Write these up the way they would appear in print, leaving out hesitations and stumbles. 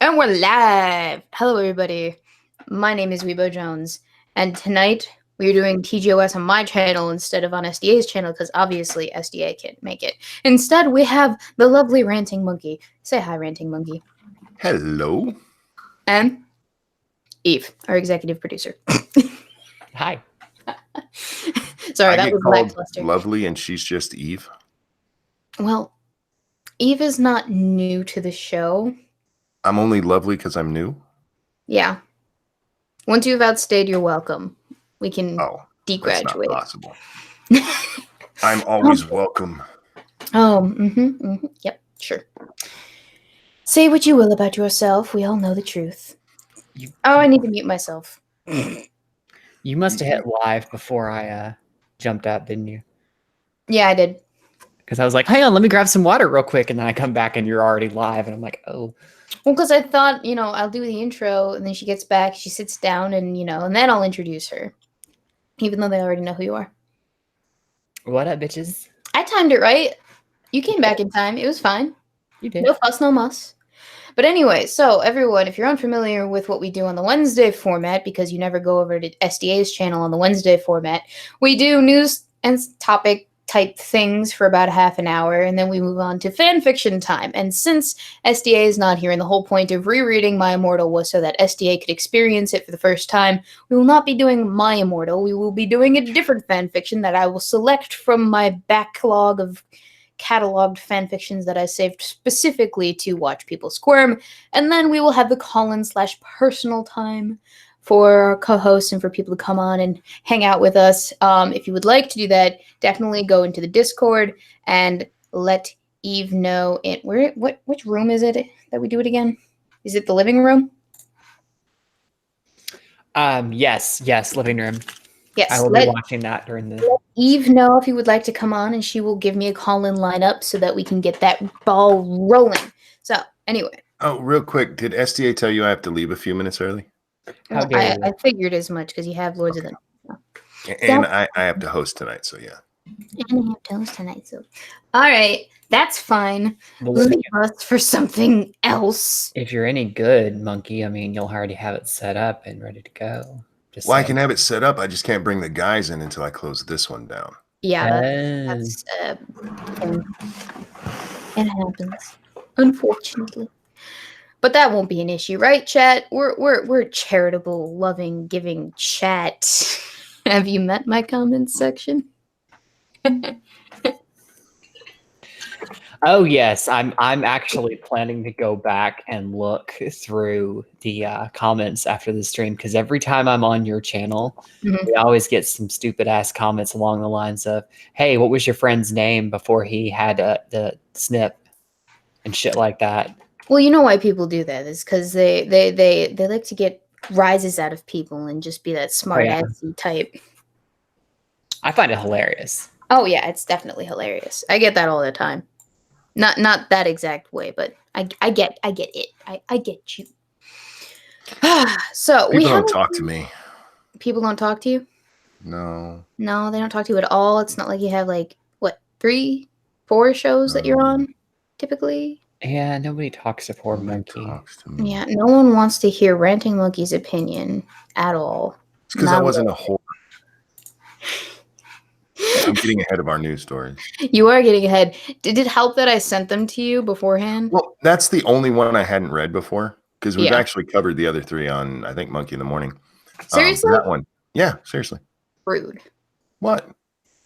And we're live! Hello, everybody. My name is Weebo Jones, and tonight we're doing TGOS on my channel instead of on SDA's channel, because obviously SDA can't make it. Instead, we have the lovely Ranting Monkey. Say hi, Ranting Monkey. Hello. And Eve, our executive producer. Hi. Sorry, that was lackluster. Lovely, and she's just Eve. Well, Eve is not new to the show. I'm only lovely because I'm new? Yeah. Once you've outstayed your welcome, we can degraduate. That's not possible. I'm always welcome. Yep, sure. Say what you will about yourself. We all know the truth. I need to mute myself. You must have hit live before I jumped out, didn't you? Yeah, I did. Because I was like, hang on, let me grab some water real quick. And then I come back and you're already live. And I'm like, oh. Well, because I thought, I'll do the intro, and then she gets back, she sits down, and, and then I'll introduce her. Even though they already know who you are. What up, bitches? I timed it right. You came back in time. It was fine. You did. No fuss, no muss. But anyway, so everyone, if you're unfamiliar with what we do on the Wednesday format, because you never go over to SDA's channel on the Wednesday format, we do news and topic type things for about half an hour, and then we move on to fan fiction time. And since SDA is not here, and the whole point of rereading My Immortal was so that SDA could experience it for the first time, we will not be doing My Immortal. We will be doing a different fan fiction that I will select from my backlog of cataloged fan fictions that I saved specifically to watch people squirm. And then we will have the call-in/personal time for our co-hosts and for people to come on and hang out with us. If you would like to do that, definitely go into the Discord and let Eve know. Which room is it that we do it again? Is it the living room? Yes, living room. Yes. I will be watching that during the... Let Eve know if you would like to come on, and she will give me a call-in lineup so that we can get that ball rolling. So, anyway. Oh, real quick, did SDA tell you I have to leave a few minutes early? Well, I figured as much, because you have Lords of them. So. And I have to host tonight, so yeah. And I have to host tonight, so... All right, that's fine. Leave us for something else. If you're any good, Monkey, I mean, you'll already have it set up and ready to go. Well, I can have it set up. I just can't bring the guys in until I close this one down. Yeah, that's it happens, unfortunately. But that won't be an issue, right, chat? We're charitable, loving, giving chat. Have you met my comments section? Oh yes, I'm actually planning to go back and look through the comments after the stream, because every time I'm on your channel, we always get some stupid ass comments along the lines of, "Hey, what was your friend's name before he had the snip?" and shit like that. Well, you know why people do that is because they like to get rises out of people and just be that smart assy type. I find it hilarious. Oh yeah, it's definitely hilarious. I get that all the time. Not that exact way, but I get it. I get you. So people don't talk to me. People don't talk to you? No. No, they don't talk to you at all. It's not like you have like 3, 4 shows that you're on typically. Yeah, nobody talks to poor Monkey. Yeah, no one wants to hear Ranting Monkey's opinion at all. It's because I wasn't a whore. I'm getting ahead of our news stories. You are getting ahead. Did it help that I sent them to you beforehand? Well, that's the only one I hadn't read before, because we've actually covered the other 3 on, I think, Monkey in the Morning. Seriously? That one. Yeah, seriously. Rude. What?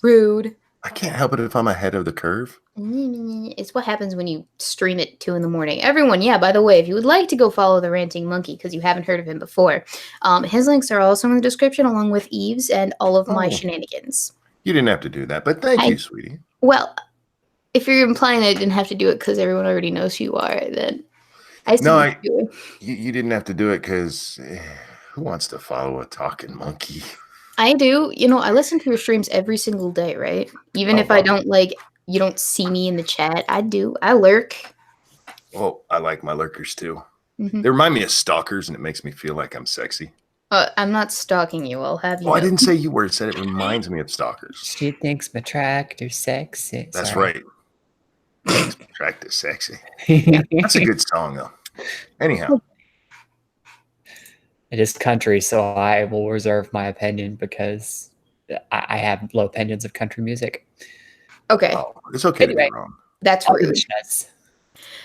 Rude. I can't help it if I'm ahead of the curve. It's what happens when you stream it 2 in the morning. Everyone, by the way, if you would like to go follow the Ranting Monkey, because you haven't heard of him before, his links are also in the description, along with Eve's and all of my shenanigans. You didn't have to do that, but thank you, sweetie. Well, if you're implying I didn't have to do it because everyone already knows who you are, then I still do it. You didn't have to do it because who wants to follow a talking monkey? I do. I listen to your streams every single day, right? Even if I don't you don't see me in the chat. I do. I lurk. Well, I like my lurkers too. They remind me of stalkers, and it makes me feel like I'm sexy. I'm not stalking you. I'll have you. Oh, I didn't say you were. It said it reminds me of stalkers. She thinks my tractor's sexy. That's right. Thinks my tractor's sexy. Yeah, that's a good song, though. Anyhow. It is country, so I will reserve my opinion because I have low opinions of country music. Okay. Oh, it's okay to be wrong. That's rude.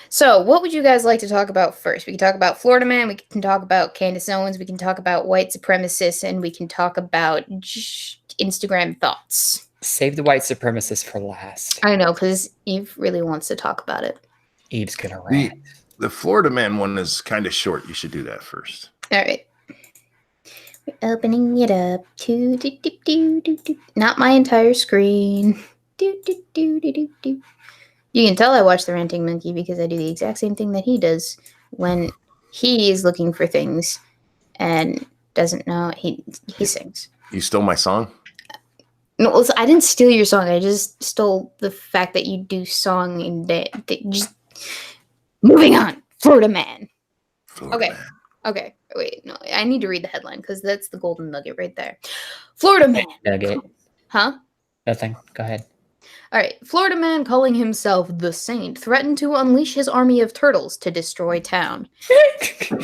So, what would you guys like to talk about first? We can talk about Florida Man, we can talk about Candace Owens, we can talk about white supremacists, and we can talk about Instagram thoughts. Save the white supremacists for last. I know, because Eve really wants to talk about it. Eve's gonna rant. The Florida Man one is kind of short. You should do that first. All right. We're opening it up. Not my entire screen. You can tell I watch the Ranting Monkey because I do the exact same thing that he does when he is looking for things and doesn't know. He sings. You stole my song? No, listen, I didn't steal your song. I just stole the fact that you do song and just moving on. Florida Man. Okay. Wait, no, I need to read the headline because that's the golden nugget right there. Florida Man. Nugget. Huh? Nothing. Go ahead. All right. Florida man calling himself the Saint threatened to unleash his army of turtles to destroy town. I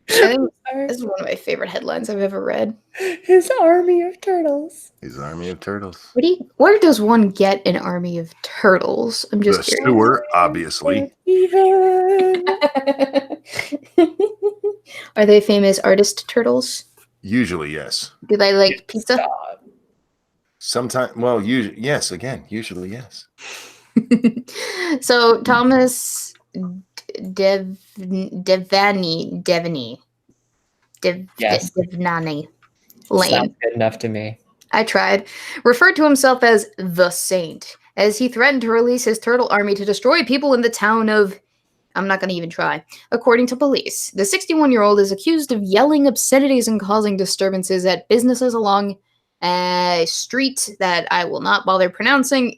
think this is one of my favorite headlines I've ever read. His army of turtles. His army of turtles. Where does one get an army of turtles? I'm just the sewer, obviously. Are they famous artist turtles? Usually, yes. Do they like pizza? Sometimes, well, yes. Again, usually, yes. So Thomas Devaney Lane. Sounds good enough to me. I tried. Referred to himself as the Saint, as he threatened to release his turtle army to destroy people in the town of... I'm not going to even try. According to police, the 61-year-old is accused of yelling obscenities and causing disturbances at businesses along a street that I will not bother pronouncing,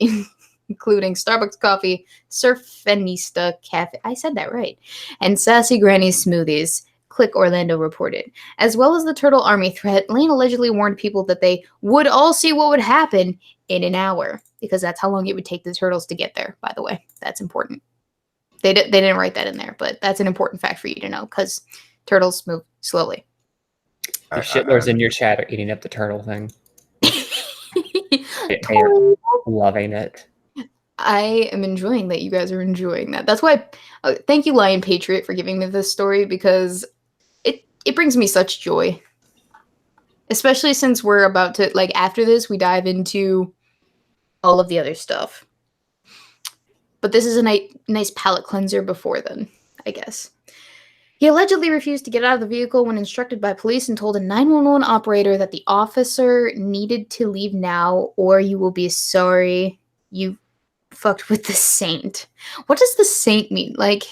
including Starbucks Coffee, Surfenista Cafe, I said that right, and Sassy Granny's Smoothies, Click Orlando reported. As well as the turtle army threat, Lane allegedly warned people that they would all see what would happen in an hour, because that's how long it would take the turtles to get there, by the way. That's important. They didn't write that in there, but that's an important fact for you to know, because turtles move slowly. The shitlers in your chat are eating up the turtle thing. They are loving it. I am enjoying that you guys are enjoying that. That's why, thank you, Lion Patriot, for giving me this story, because it brings me such joy. Especially since we're about to, like, after this, we dive into all of the other stuff. But this is a nice palate cleanser before then, I guess. He allegedly refused to get out of the vehicle when instructed by police and told a 911 operator that the officer needed to leave now or you will be sorry you fucked with the Saint. What does the Saint mean? Like,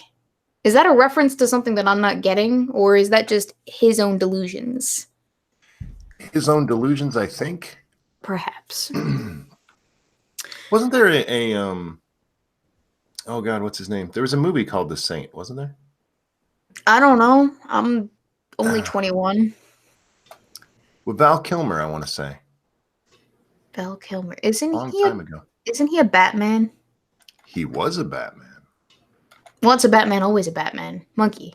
is that a reference to something that I'm not getting, or is that just his own delusions? His own delusions, I think. Perhaps. Wasn't there a oh God, what's his name? There was a movie called The Saint, wasn't there? I don't know. I'm only 21. With Val Kilmer, I want to say. Val Kilmer. Isn't Long he time ago. Isn't he a Batman? He was a Batman. Once a Batman, always a Batman. Monkey.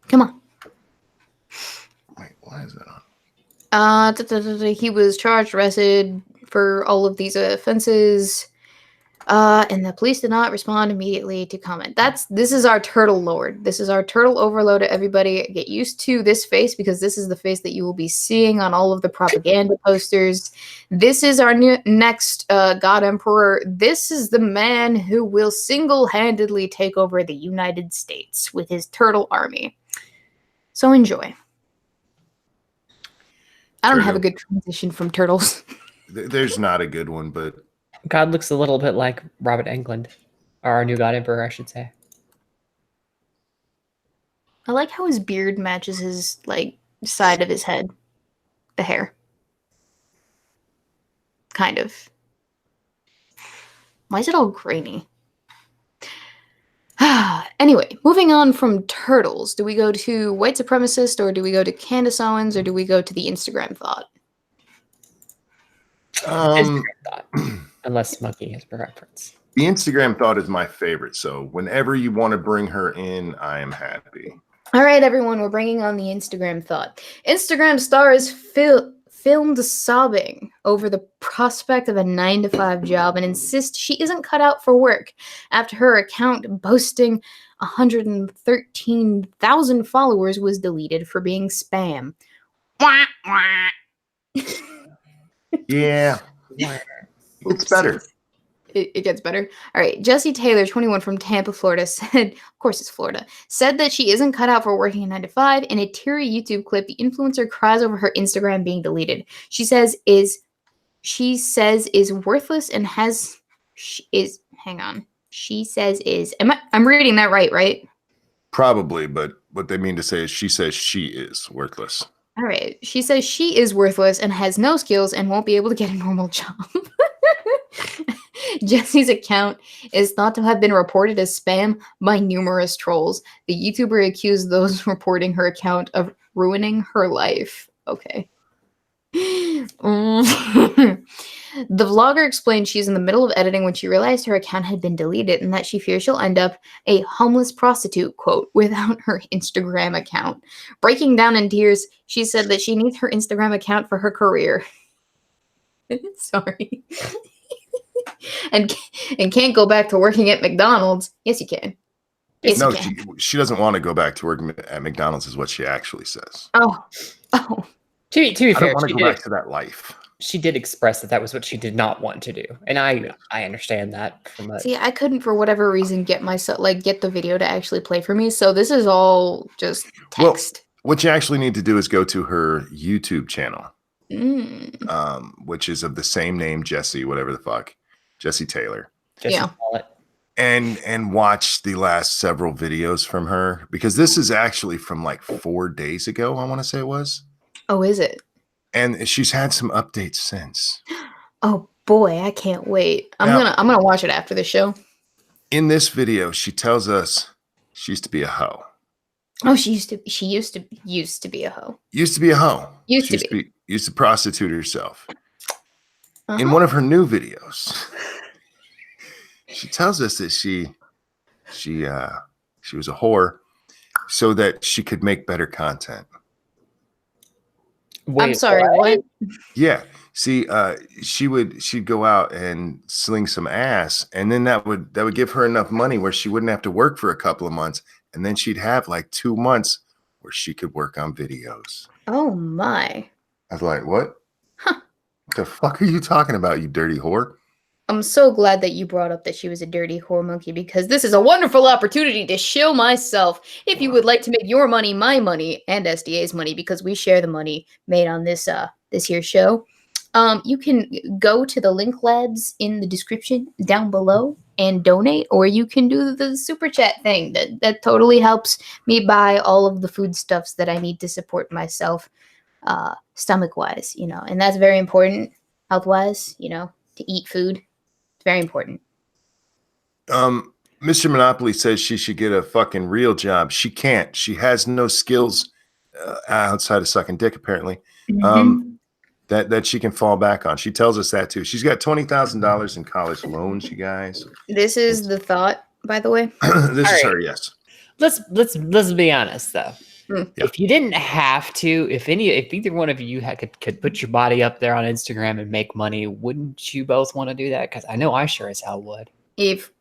Come on. Wait, why is that on? He was charged, arrested for all of these offenses. And the police did not respond immediately to comment. This is our turtle lord. This is our turtle overload. Everybody get used to this face, because this is the face that you will be seeing on all of the propaganda posters. This is our next God Emperor. This is the man who will single-handedly take over the United States with his turtle army. So enjoy. I don't have a good transition from turtles. There's not a good one, but God looks a little bit like Robert Englund, or our new God Emperor, I should say. I like how his beard matches his, like, side of his head. The hair. Kind of. Why is it all grainy? Anyway, moving on from turtles, do we go to white supremacist, or do we go to Candace Owens, or do we go to the Instagram thought? Instagram thought. Unless Monkey has preference. The Instagram thought is my favorite. So whenever you want to bring her in, I am happy. All right, everyone, we're bringing on the Instagram thought. Instagram star is filmed sobbing over the prospect of a 9-to-5 job and insists she isn't cut out for work after her account boasting 113,000 followers was deleted for being spam. Wah, wah. Yeah. It's better. It gets better. All right. Jessie Taylor, 21, from Tampa, Florida, said, of course it's Florida, said that she isn't cut out for working a 9-to-5. In a teary YouTube clip, the influencer cries over her Instagram being deleted. She says is worthless and has hang on. She says is I'm reading that right? Probably, but what they mean to say is she says she is worthless. All right. She says she is worthless and has no skills and won't be able to get a normal job. Jessie's account is thought to have been reported as spam by numerous trolls. The YouTuber accused those reporting her account of ruining her life. Okay. The vlogger explained she's in the middle of editing when she realized her account had been deleted and that she fears she'll end up a homeless prostitute, quote, without her Instagram account. Breaking down in tears, she said that she needs her Instagram account for her career. Sorry. and can't go back to working at McDonald's. Yes, you can. Yes, no, you can. she doesn't want to go back to working at McDonald's is what she actually says. Oh. To be I fair, don't want to go back to that life. She did express that was what she did not want to do, and I understand that. See, I couldn't for whatever reason get the video to actually play for me. So this is all just text. Well, what you actually need to do is go to her YouTube channel, which is of the same name, Jessie, whatever the fuck, Jessie Taylor. Yeah. And watch the last several videos from her, because this is actually from like 4 days ago. I want to say it was. Oh, is it? And she's had some updates since. Oh boy, I can't wait. I'm gonna watch it after the show. In this video, she tells us she used to be a hoe. Oh, she used to be a hoe. Used to be a hoe. Used to prostitute herself. In one of her new videos, she tells us that she was a whore so that she could make better content. Wait, I'm sorry, what? Yeah. See, she'd go out and sling some ass, and then that would give her enough money where she wouldn't have to work for a couple of months, and then she'd have like 2 months where she could work on videos. Oh my. I was like, what? Huh. What the fuck are you talking about, you dirty whore? I'm so glad that you brought up that she was a dirty whore monkey, because this is a wonderful opportunity to show myself. If you would like to make your money my money and SDA's money, because we share the money made on this here show, you can go to the link labs in the description down below and donate, or you can do the super chat thing. That totally helps me buy all of the foodstuffs that I need to support myself, stomach wise, and that's very important, health wise, to eat food. Very important. Mr. Monopoly says she should get a fucking real job. She can't. She has no skills outside of sucking dick, apparently, that she can fall back on. She tells us that too. She's got $20,000 in college loans, you guys. This is the thought, by the way. This is her, yes. Let's be honest though. Yeah. If you didn't have to, if either one of you could put your body up there on Instagram and make money, wouldn't you both want to do that? Because I know I sure as hell would. If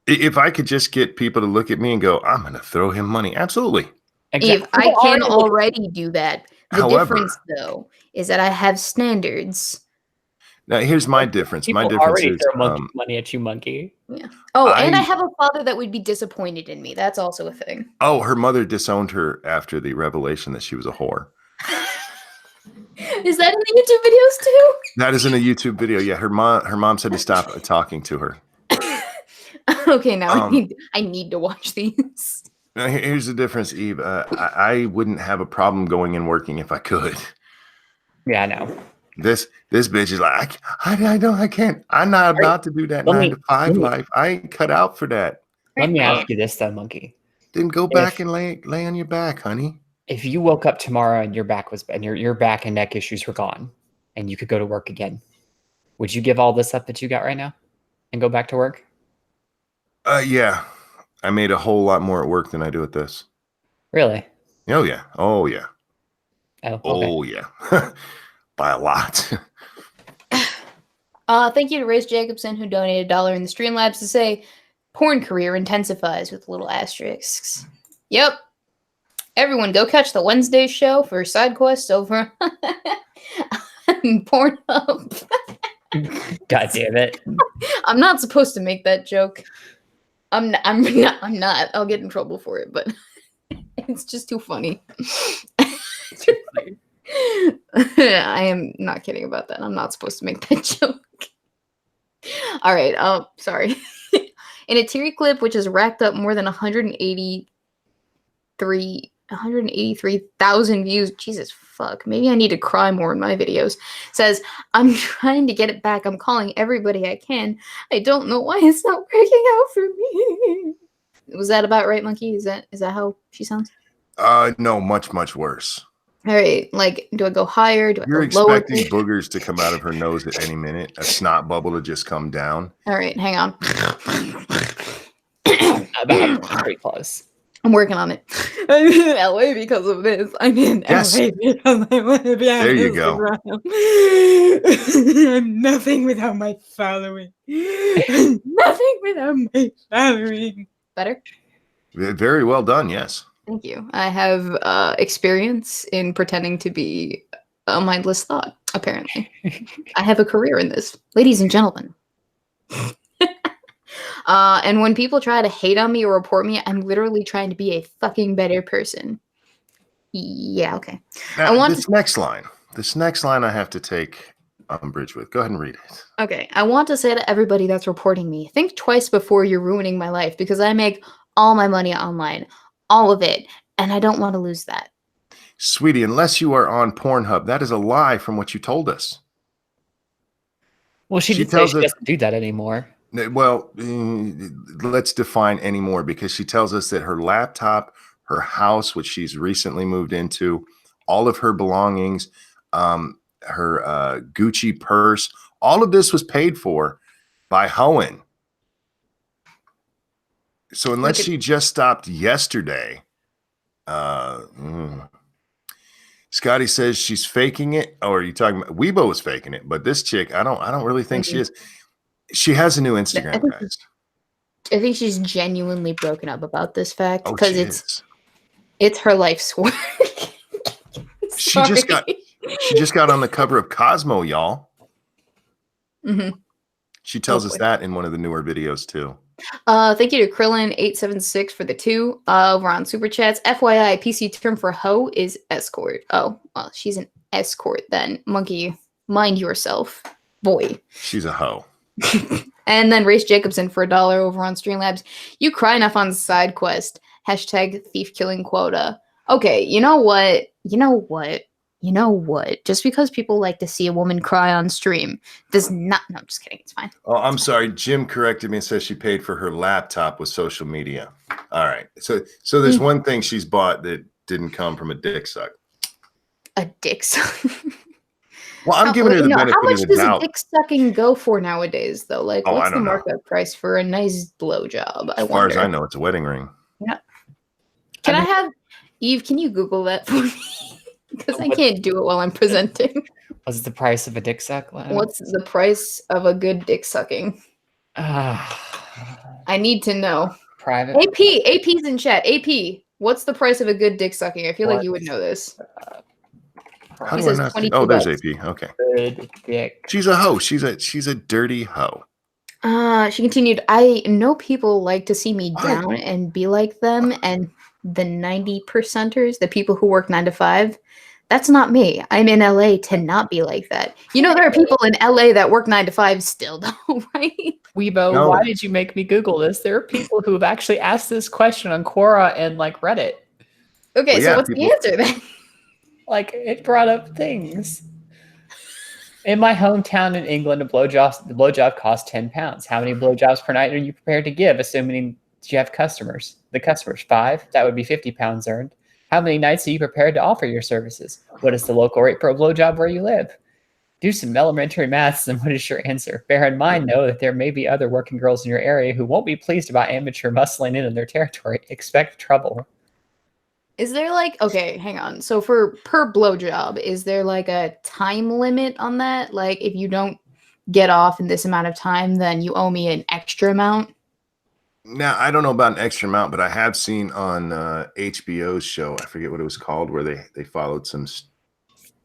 I could just get people to look at me and go, I'm going to throw him money. Absolutely. Exactly. If I can already do that. The difference, though, is that I have standards. Now, here's my difference. People my difference already is throw money at you, monkey. Yeah. Oh, and I have a father that would be disappointed in me. That's also a thing. Oh, her mother disowned her after the revelation that she was a whore. Is that in the YouTube videos too? That is in a YouTube video. Yeah, her mom said to stop talking to her. Okay, now I need to watch these. Now, here's the difference, Eve. I wouldn't have a problem going and working if I could. Yeah, I know. This bitch is like, I can't. I'm not about to do that 9-to-5 life. I ain't cut out for that. Let me ask you this though, monkey. Then go back and lay on your back, honey. If you woke up tomorrow and your back and neck issues were gone, and you could go to work again, would you give all this up that you got right now and go back to work? Yeah. I made a whole lot more at work than I do at this. Really? Oh yeah. Oh yeah. Oh, okay. Oh yeah. By a lot. Thank you to Race Jacobson, who donated $1 in the Streamlabs to say, porn career intensifies with little asterisks. Yep. Everyone, go catch the Wednesday show for side quests over Pornhub. God damn it. I'm not supposed to make that joke. I'm not. I'll get in trouble for it, but it's just too funny. I am not kidding about that. I'm not supposed to make that joke. All right. Sorry. In a Teary clip, which has racked up more than 183,000 views. Jesus fuck. Maybe I need to cry more in my videos. Says, I'm trying to get it back. I'm calling everybody I can. I don't know why it's not working out for me. Was that about right, Monkey? Is that how she sounds? No, much worse. All right. Like, do I go higher? Do I You're go lower? expecting boogers to come out of her nose at any minute, a snot bubble to just come down. All right, hang on. About pretty close. I'm working on it. I'm in LA because of this. I'm in LA because I want to be on There you go. I'm nothing without my following. I'm nothing without my following. Better? Very well done, yes. Thank you. I have experience in pretending to be a mindless thought, apparently. I have a career in this. Ladies and gentlemen. And when people try to hate on me or report me, I'm literally trying to be a fucking better person. Yeah, okay. Now, this next line I have to take umbrage with. Go ahead and read it. Okay. I want to say to everybody that's reporting me, think twice before you're ruining my life because I make all my money online. All of it. And I don't want to lose that. Sweetie, unless you are on Pornhub, that is a lie from what you told us. Well, she did say she doesn't do that anymore. Well, let's define anymore, because she tells us that her laptop, her house, which she's recently moved into, all of her belongings, her Gucci purse, all of this was paid for by Hohen. So unless she just stopped yesterday, Scotty says she's faking it. Or are you talking about Weebo was faking it? But this chick, I don't really think she is. She has a new Instagram, guys. I think she's genuinely broken up about this fact because it's her life's work. She just got on the cover of Cosmo, y'all. Mm-hmm. She tells us that in one of the newer videos too. Thank you to Krillin876 for the 2 over on Super Chats. FYI, PC term for hoe is escort. Oh, well, she's an escort then. Monkey, mind yourself, boy. She's a hoe. And then Race Jacobson for $1 over on Streamlabs. You cry enough on side quest. Hashtag thief killing quota. Okay, you know what? Just because people like to see a woman cry on stream does not. No, I'm just kidding. It's fine. Oh, I'm sorry. Jim corrected me and says she paid for her laptop with social media. All right. So there's one thing she's bought that didn't come from a dick suck. A dick suck. Well, I'm giving her the benefit of the doubt. How much does a dick sucking go for nowadays, though? Like, what's the markup price for a nice blowjob? As far as I know, it's a wedding ring. Yeah. Can I have Eve? Can you Google that for me? Because I can't do it while I'm presenting. What's the price of a dick suck? What's the price of a good dick sucking? I need to know. Private. AP's in chat. AP, what's the price of a good dick sucking? I feel like you would know this. How do I not see? Oh, there's AP. Okay. Good dick. She's a hoe. She's a dirty hoe. She continued, I know people like to see me down and be like them, and the 90%ers, the people who work 9 to 5, that's not me. I'm in LA to not be like that. You know, there are people in LA that work 9 to 5 still, though, right? Weebo, why did you make me Google this? There are people who have actually asked this question on Quora and like Reddit. Okay, so what's the answer then? Like, it brought up things. In my hometown in England, the blowjob costs £10. How many blowjobs per night are you prepared to give, assuming you have customers? The customers, 5. That would be £50 earned. How many nights are you prepared to offer your services? What is the local rate per blowjob where you live? Do some elementary maths, and what is your answer? Bear in mind, though, that there may be other working girls in your area who won't be pleased about amateur muscling in their territory. Expect trouble. Is there like, okay, hang on. So for per blowjob, is there like a time limit on that? Like if you don't get off in this amount of time, then you owe me an extra amount? Now, I don't know about an extra amount, but I have seen on HBO's show, I forget what it was called, where they followed some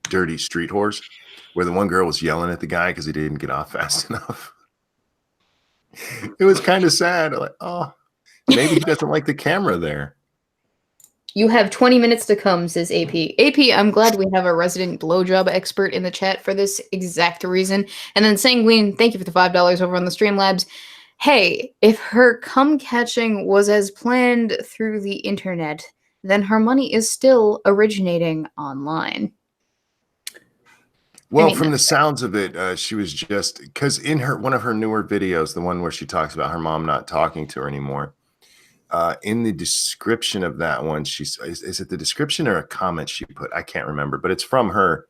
dirty street whores, where the one girl was yelling at the guy because he didn't get off fast enough. It was kind of sad. Like, oh, maybe he doesn't like the camera there. You have 20 minutes to come, says AP. AP, I'm glad we have a resident blowjob expert in the chat for this exact reason. And then Sanguine, thank you for the $5 over on the Streamlabs. Hey, if her cum catching was as planned through the internet, then her money is still originating online. Well, from the sounds of it, she was just because in one of her newer videos, the one where she talks about her mom not talking to her anymore, in the description of that one, is it the description or a comment she put? I can't remember, but it's from her.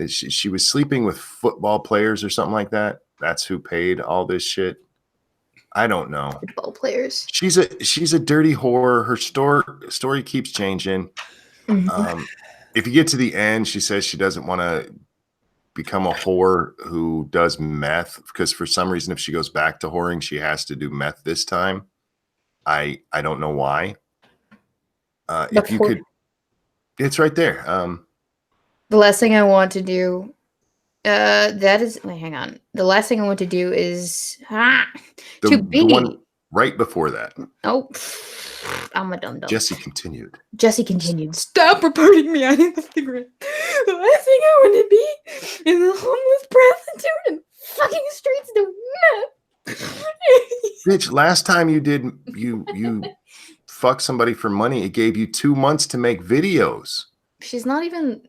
She was sleeping with football players or something like that. That's who paid all this shit. I don't know. Football players. She's a dirty whore. Her story keeps changing. Mm-hmm. If you get to the end, she says she doesn't want to become a whore who does meth because for some reason, if she goes back to whoring, she has to do meth this time. I don't know why. If you could, it's right there. The last thing I want to do. Wait, hang on. The last thing I want to do is the one right before that. Oh, I'm a dum-dum. Jesse continued. Stop reporting me on Instagram. The last thing I want to be is a homeless prostitute in fucking streets doing meth. Bitch, last time you fuck somebody for money, it gave you 2 months to make videos. She's not even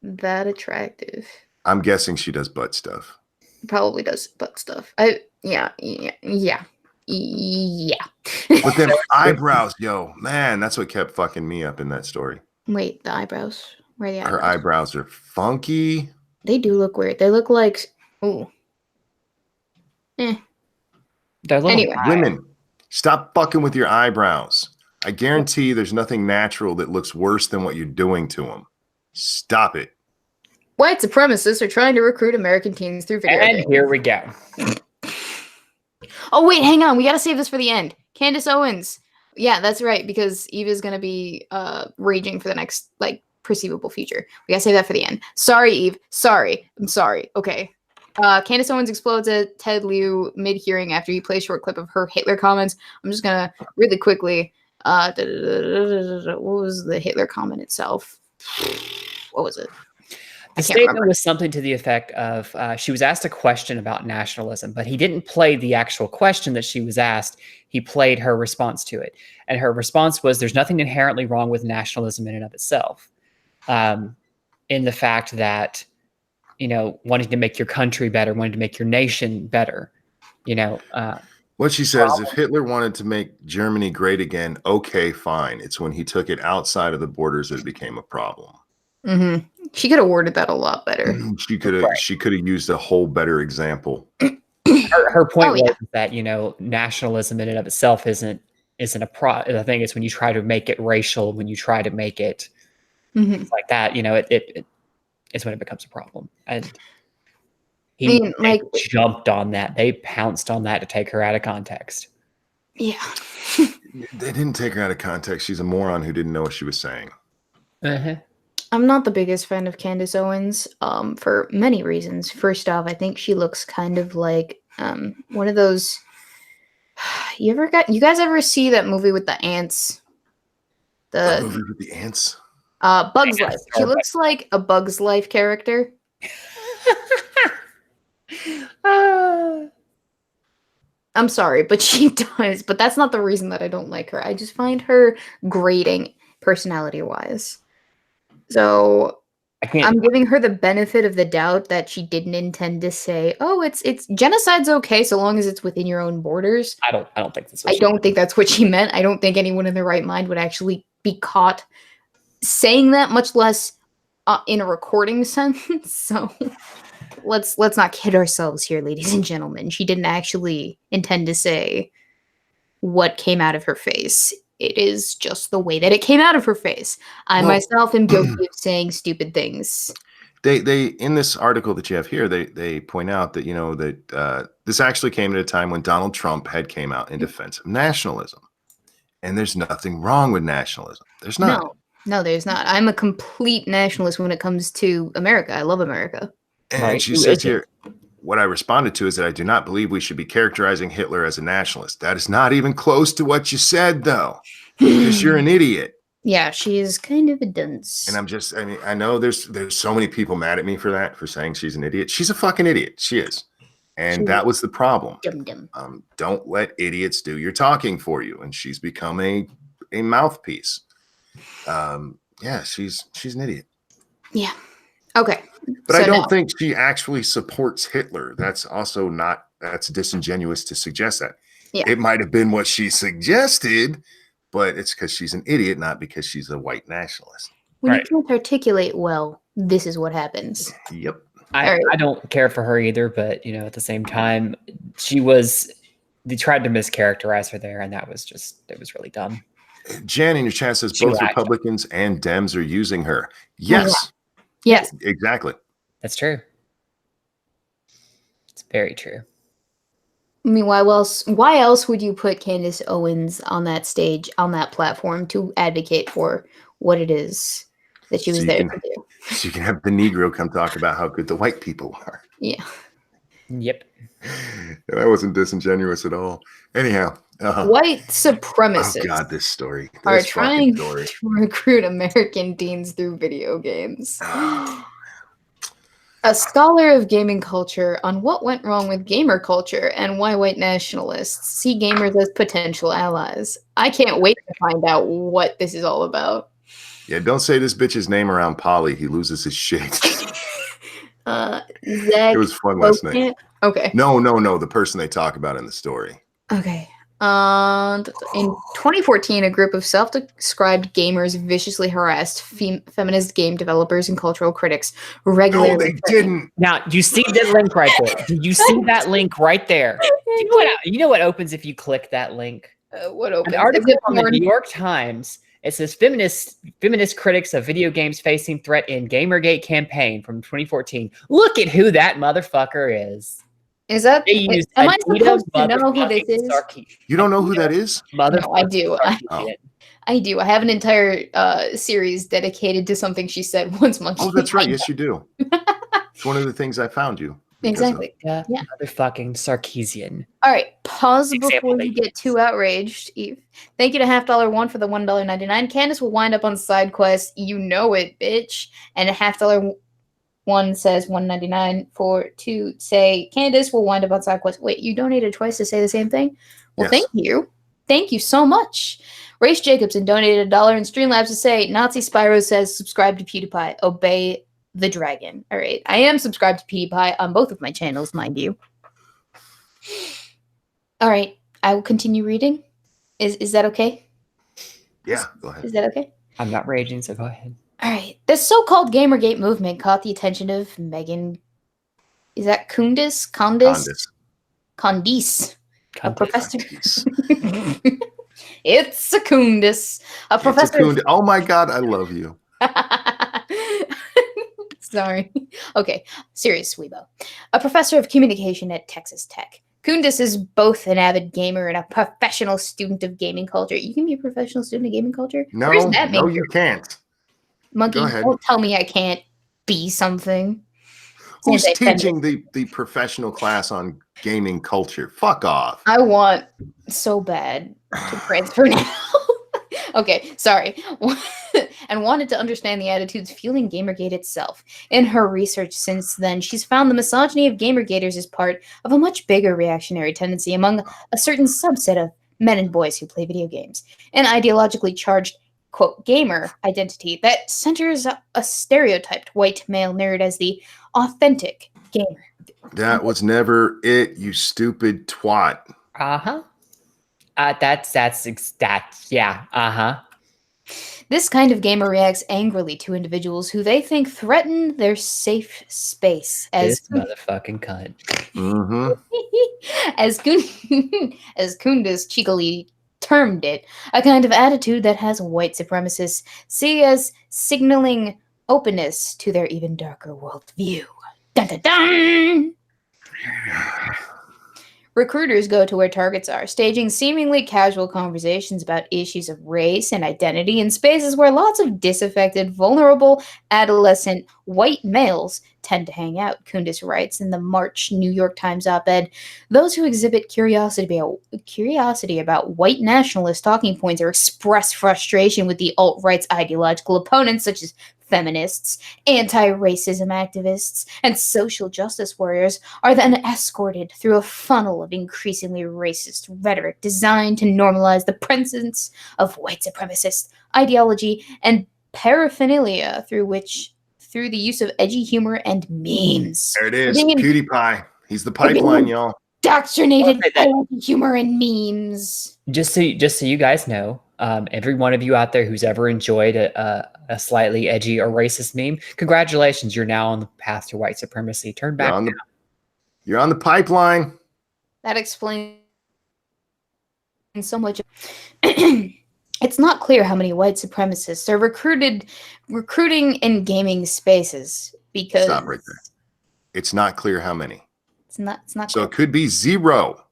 that attractive. I'm guessing she does butt stuff. Probably does butt stuff. Yeah. But then eyebrows, yo, man, that's what kept fucking me up in that story. Wait, the eyebrows. Where are the eyebrows? Her eyebrows are funky. They do look weird. They look like, ooh. Anyway, women, stop fucking with your eyebrows. I guarantee there's nothing natural that looks worse than what you're doing to them. Stop it. White supremacists are trying to recruit American teens through video games. And here we go. Oh, wait, hang on. We got to save this for the end. Candace Owens. Yeah, that's right, because Eve is going to be raging for the next, perceivable future. We got to save that for the end. Sorry, Eve. Sorry. I'm sorry. Okay. Candace Owens explodes at Ted Lieu mid-hearing after he plays a short clip of her Hitler comments. I'm just going to really quickly... what was the Hitler comment itself? What was it? The statement was something to the effect of she was asked a question about nationalism, but he didn't play the actual question that she was asked. He played her response to it. And her response was, there's nothing inherently wrong with nationalism in and of itself. In the fact that, wanting to make your country better, wanting to make your nation better, what she says, if Hitler wanted to make Germany great again, okay, fine. It's when he took it outside of the borders that it became a problem. Mm-hmm. She could have worded that a lot better. She could have used a whole better example. Her point was that nationalism in and of itself isn't a the thing is when you try to make it racial, when you try to make it like that, it is when it becomes a problem. And they jumped on that. They pounced on that to take her out of context. Yeah. They didn't take her out of context. She's a moron who didn't know what she was saying. Uh-huh. I'm not the biggest fan of Candace Owens for many reasons. First off, I think she looks kind of like one of those... You guys ever see that movie with the ants? The movie with the ants? Bug's Life. She looks like a Bug's Life character. I'm sorry, but she does. But that's not the reason that I don't like her. I just find her grating personality-wise. So I'm giving her the benefit of the doubt that she didn't intend to say, "Oh, it's genocide's okay so long as it's within your own borders." I don't think that's. I don't think that's what she meant. I don't think anyone in their right mind would actually be caught saying that, much less in a recording sense. So let's not kid ourselves here, ladies and gentlemen. She didn't actually intend to say what came out of her face. It is just the way that it came out of her face. I myself am guilty of saying stupid things. They in this article that you have here, they point out that, you know, that this actually came at a time when Donald Trump had came out in defense of nationalism. And there's nothing wrong with nationalism. There's not. No, there's not. I'm a complete nationalist when it comes to America. I love America. And she says here, what I responded to is that I do not believe we should be characterizing Hitler as a nationalist. That is not even close to what you said, though, because you're an idiot. Yeah, she is kind of a dunce. And I mean, I know there's so many people mad at me for that, for saying she's an idiot. She's a fucking idiot. She is. And that was the problem. Don't let idiots do your talking for you. And she's become a mouthpiece. Yeah, she's an idiot. Yeah. Okay. But so I don't think she actually supports Hitler. That's also that's disingenuous to suggest that. Yeah. It might have been what she suggested, but it's because she's an idiot, not because she's a white nationalist. When you can't articulate well, this is what happens. Yep. I don't care for her either, but, you know, at the same time, they tried to mischaracterize her there, and it was really dumb. Jan in your chat says both Republicans and Dems are using her. Yes. Yes. Exactly. That's true. It's very true. I mean, why else would you put Candace Owens on that stage, on that platform, to advocate for what it is that she was there to do? So you can have the Negro come talk about how good the white people are. Yeah. Yep. That wasn't disingenuous at all. Anyhow. White supremacists. Oh God, this story. Are trying to recruit American teens through video games. A scholar of gaming culture on what went wrong with gamer culture and why white nationalists see gamers as potential allies. I can't wait to find out what this is all about. Yeah, don't say this bitch's name around Polly. He loses his shit. Zach, it was fun last night. Okay. No. The person they talk about in the story. Okay. In 2014, a group of self-described gamers viciously harassed feminist game developers and cultural critics regularly. No, they didn't. Now, you see that link right there? Do you see that link right there? You know what opens if you click that link? What opens? An article from the New York Times. It says feminist critics of video games facing threat in Gamergate campaign from 2014. Look at who that motherfucker is. Is that? Am I supposed to know who this is? You don't know who that is? No, I do. I do. I have an entire series dedicated to something she said once. Monkey. Oh, that's right. Yes, you do. It's one of the things I found you. Exactly. Yeah. Motherfucking Sarkeesian. All right. Pause before you get too outraged, Eve. Thank you to $1 for the $1.99. Candace will wind up on side quest. You know it, bitch. And a $1 says $1.99 to say Candace will wind up on side quest. Wait, you donated twice to say the same thing? Well, yes. Thank you. Thank you so much. Race Jacobson donated $1 in Streamlabs to say Nazi Spyro says subscribe to PewDiePie. Obey the dragon. All right. I am subscribed to PewDiePie on both of my channels, mind you. All right. I will continue reading. Is that okay? Yeah, go ahead. Is that okay? I'm not raging, so go ahead. All right. The so-called Gamergate movement caught the attention of Megan. Is that Candace? Candace. A professor. It's a Candace. A professor. Oh my God, I love you. Sorry. Okay. Serious, Weebo. A professor of communication at Texas Tech. Candace is both an avid gamer and a professional student of gaming culture. You can be a professional student of gaming culture? No, you can't. Monkey, don't tell me I can't be something. Who's teaching the professional class on gaming culture? Fuck off. I want so bad to transfer now. Okay, sorry. And wanted to understand the attitudes fueling Gamergate itself. In her research since then, she's found the misogyny of Gamergaters is part of a much bigger reactionary tendency among a certain subset of men and boys who play video games. An ideologically charged, quote, gamer identity that centers a stereotyped white male nerd as the authentic gamer. That was never it, you stupid twat. Uh-huh. Yeah. Uh-huh. This kind of gamer reacts angrily to individuals who they think threaten their safe space. This motherfucking cunt. As Candace cheekily termed it, a kind of attitude that has white supremacists see as signaling openness to their even darker worldview. Dun dun dun! Recruiters go to where targets are, staging seemingly casual conversations about issues of race and identity in spaces where lots of disaffected, vulnerable, adolescent white males tend to hang out, Candace writes in the March New York Times op-ed. Those who exhibit curiosity about white nationalist talking points or express frustration with the alt-right's ideological opponents, such as feminists, anti-racism activists, and social justice warriors, are then escorted through a funnel of increasingly racist rhetoric designed to normalize the presence of white supremacist ideology and paraphernalia through the use of edgy humor and memes. There it is, PewDiePie. He's the pipeline, y'all. Indoctrinated by humor and memes. Just so you guys know, every one of you out there who's ever enjoyed a slightly edgy or racist meme, congratulations, you're now on the path to white supremacy. Turn back now. You're on the pipeline. That explains so much. It's not clear how many white supremacists are recruiting in gaming spaces because... Stop right there. It's not clear how many. It's not so clear. It could be 0.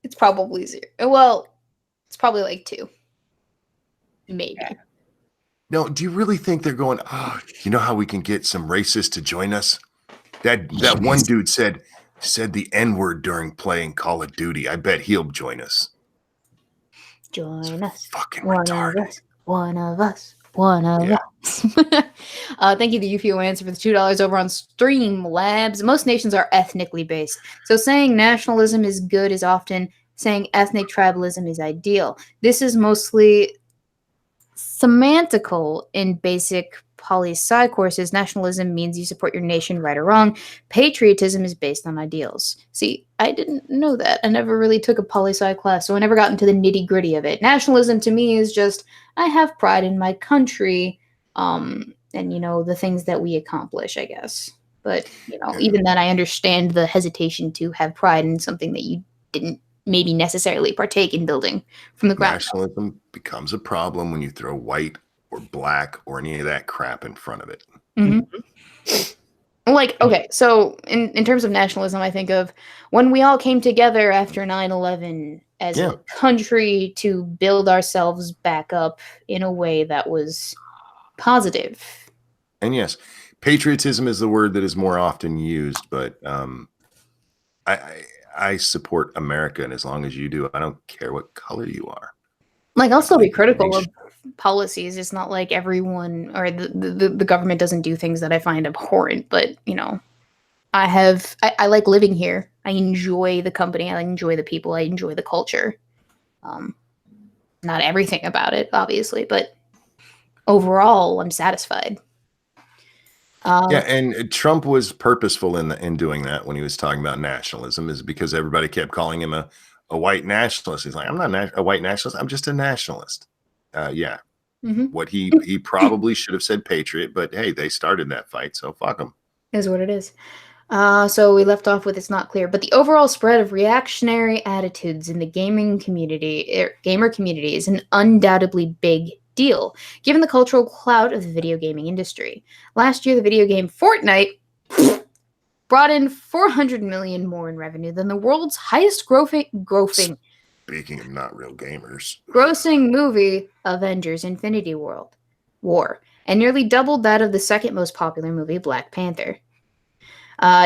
It's probably 0. Well, it's probably like 2. Maybe. No, do you really think they're going, oh, you know how we can get some racists to join us? That one dude said the N-word during playing Call of Duty. I bet he'll join us. Join us. Fucking retarded. One of us. Thank you to UFO Answer for the $2 over on Streamlabs. Most nations are ethnically based, so saying nationalism is good is often saying ethnic tribalism is ideal. This is mostly semantical in basic poli-sci courses. Nationalism means you support your nation, right or wrong. Patriotism is based on ideals. See, I didn't know that. I never really took a poli-sci class, so I never got into the nitty-gritty of it. Nationalism to me is just, I have pride in my country, and, you know, the things that we accomplish, I guess. But, you know, even then I understand the hesitation to have pride in something that you didn't maybe necessarily partake in building from the ground. Nationalism becomes a problem when you throw white or black or any of that crap in front of it. Like, okay, so in terms of nationalism, I think of when we all came together after 9/11 as a country to build ourselves back up in a way that was positive. And yes, patriotism is the word that is more often used, but I support America, and as long as you do, I don't care what color you are. Like, I'll still be critical of policies. It's not like everyone or the government doesn't do things that I find abhorrent, but, you know, I like living here. I enjoy the company. I enjoy the people. I enjoy the culture. Not everything about it, obviously, but overall, I'm satisfied. Yeah, and Trump was purposeful in doing that when he was talking about nationalism, is because everybody kept calling him a white nationalist. He's like, I'm not a white nationalist. I'm just a nationalist. What he probably should have said patriot, but hey, they started that fight, so fuck them. Is what it is. So we left off with it's not clear, but the overall spread of reactionary attitudes in the gamer community is an undoubtedly big deal, given the cultural clout of the video gaming industry. Last year, the video game Fortnite brought in $400 million more in revenue than the world's highest grossing. Speaking of not real gamers, grossing movie Avengers: Infinity War, and nearly doubled that of the second most popular movie, Black Panther.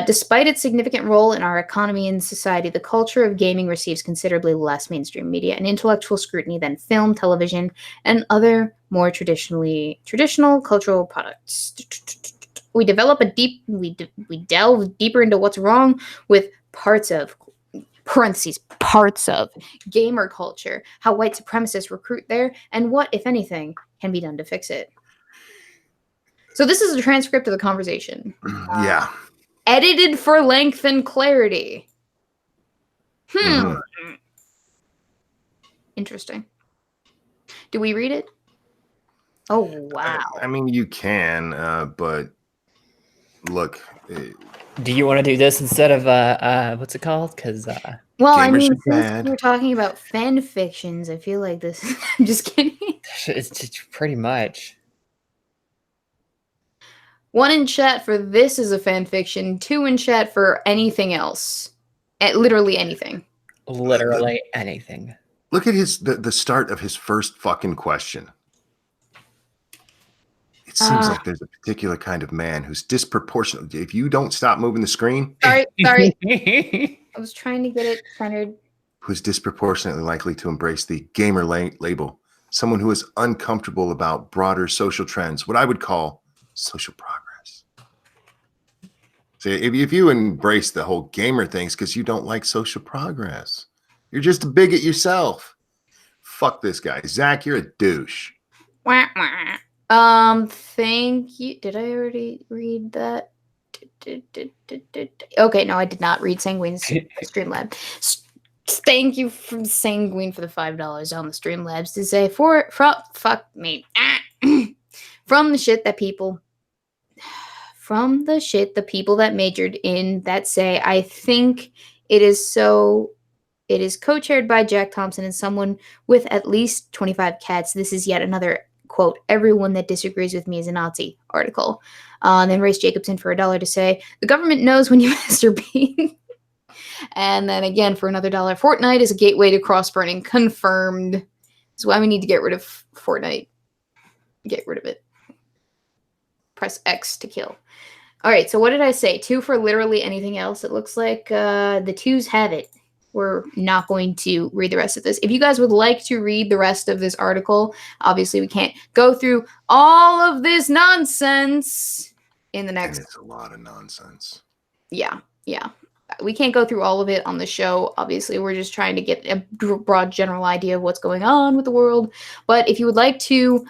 Despite its significant role in our economy and society, the culture of gaming receives considerably less mainstream media and intellectual scrutiny than film, television, and other more traditional cultural products. We delve deeper into what's wrong with parts of gamer culture, how white supremacists recruit there, and what, if anything, can be done to fix it. So this is a transcript of the conversation. Yeah. Edited for length and clarity. Interesting. Do we read it? Oh, wow. I mean, you can, but look. Do you want to do this instead of what's it called? Because well, I gamers mean, are since bad. we're talking about fan fictions, I feel like this. I'm just kidding. it's pretty much 1 in chat for this is a fan fiction. 2 in chat for anything else. Literally anything. literally anything. Look at the start of his first fucking question. It seems like there's a particular kind of man who's disproportionate. If you don't stop moving the screen, Sorry. I was trying to get it centered. who's disproportionately likely to embrace the gamer label, someone who is uncomfortable about broader social trends, what I would call social progress. See, if you embrace the whole gamer things because you don't like social progress, you're just a bigot yourself. Fuck this guy. Zach, you're a douche. Wah, wah. Thank you. Did I already read that? Okay, no, I did not read Sanguine's Streamlab. Thank you from Sanguine for the $5 on the Streamlabs to say fuck me. From the shit the people that majored in that say, I think it is co-chaired by Jack Thompson and someone with at least 25 cats. This is yet another quote, everyone that disagrees with me is a Nazi article. And then Race Jacobson for $1 to say, the government knows when you masturbate. And then again for another $1, Fortnite is a gateway to cross-burning. Confirmed. That's why we need to get rid of Fortnite. Get rid of it. Press X to kill. All right, so what did I say? 2 for literally anything else. It looks like the 2s have it. We're not going to read the rest of this. If you guys would like to read the rest of this article, obviously we can't go through all of this nonsense in the next. And it's a lot of nonsense. Yeah. We can't go through all of it on the show. Obviously, we're just trying to get a broad general idea of what's going on with the world. But if you would like to,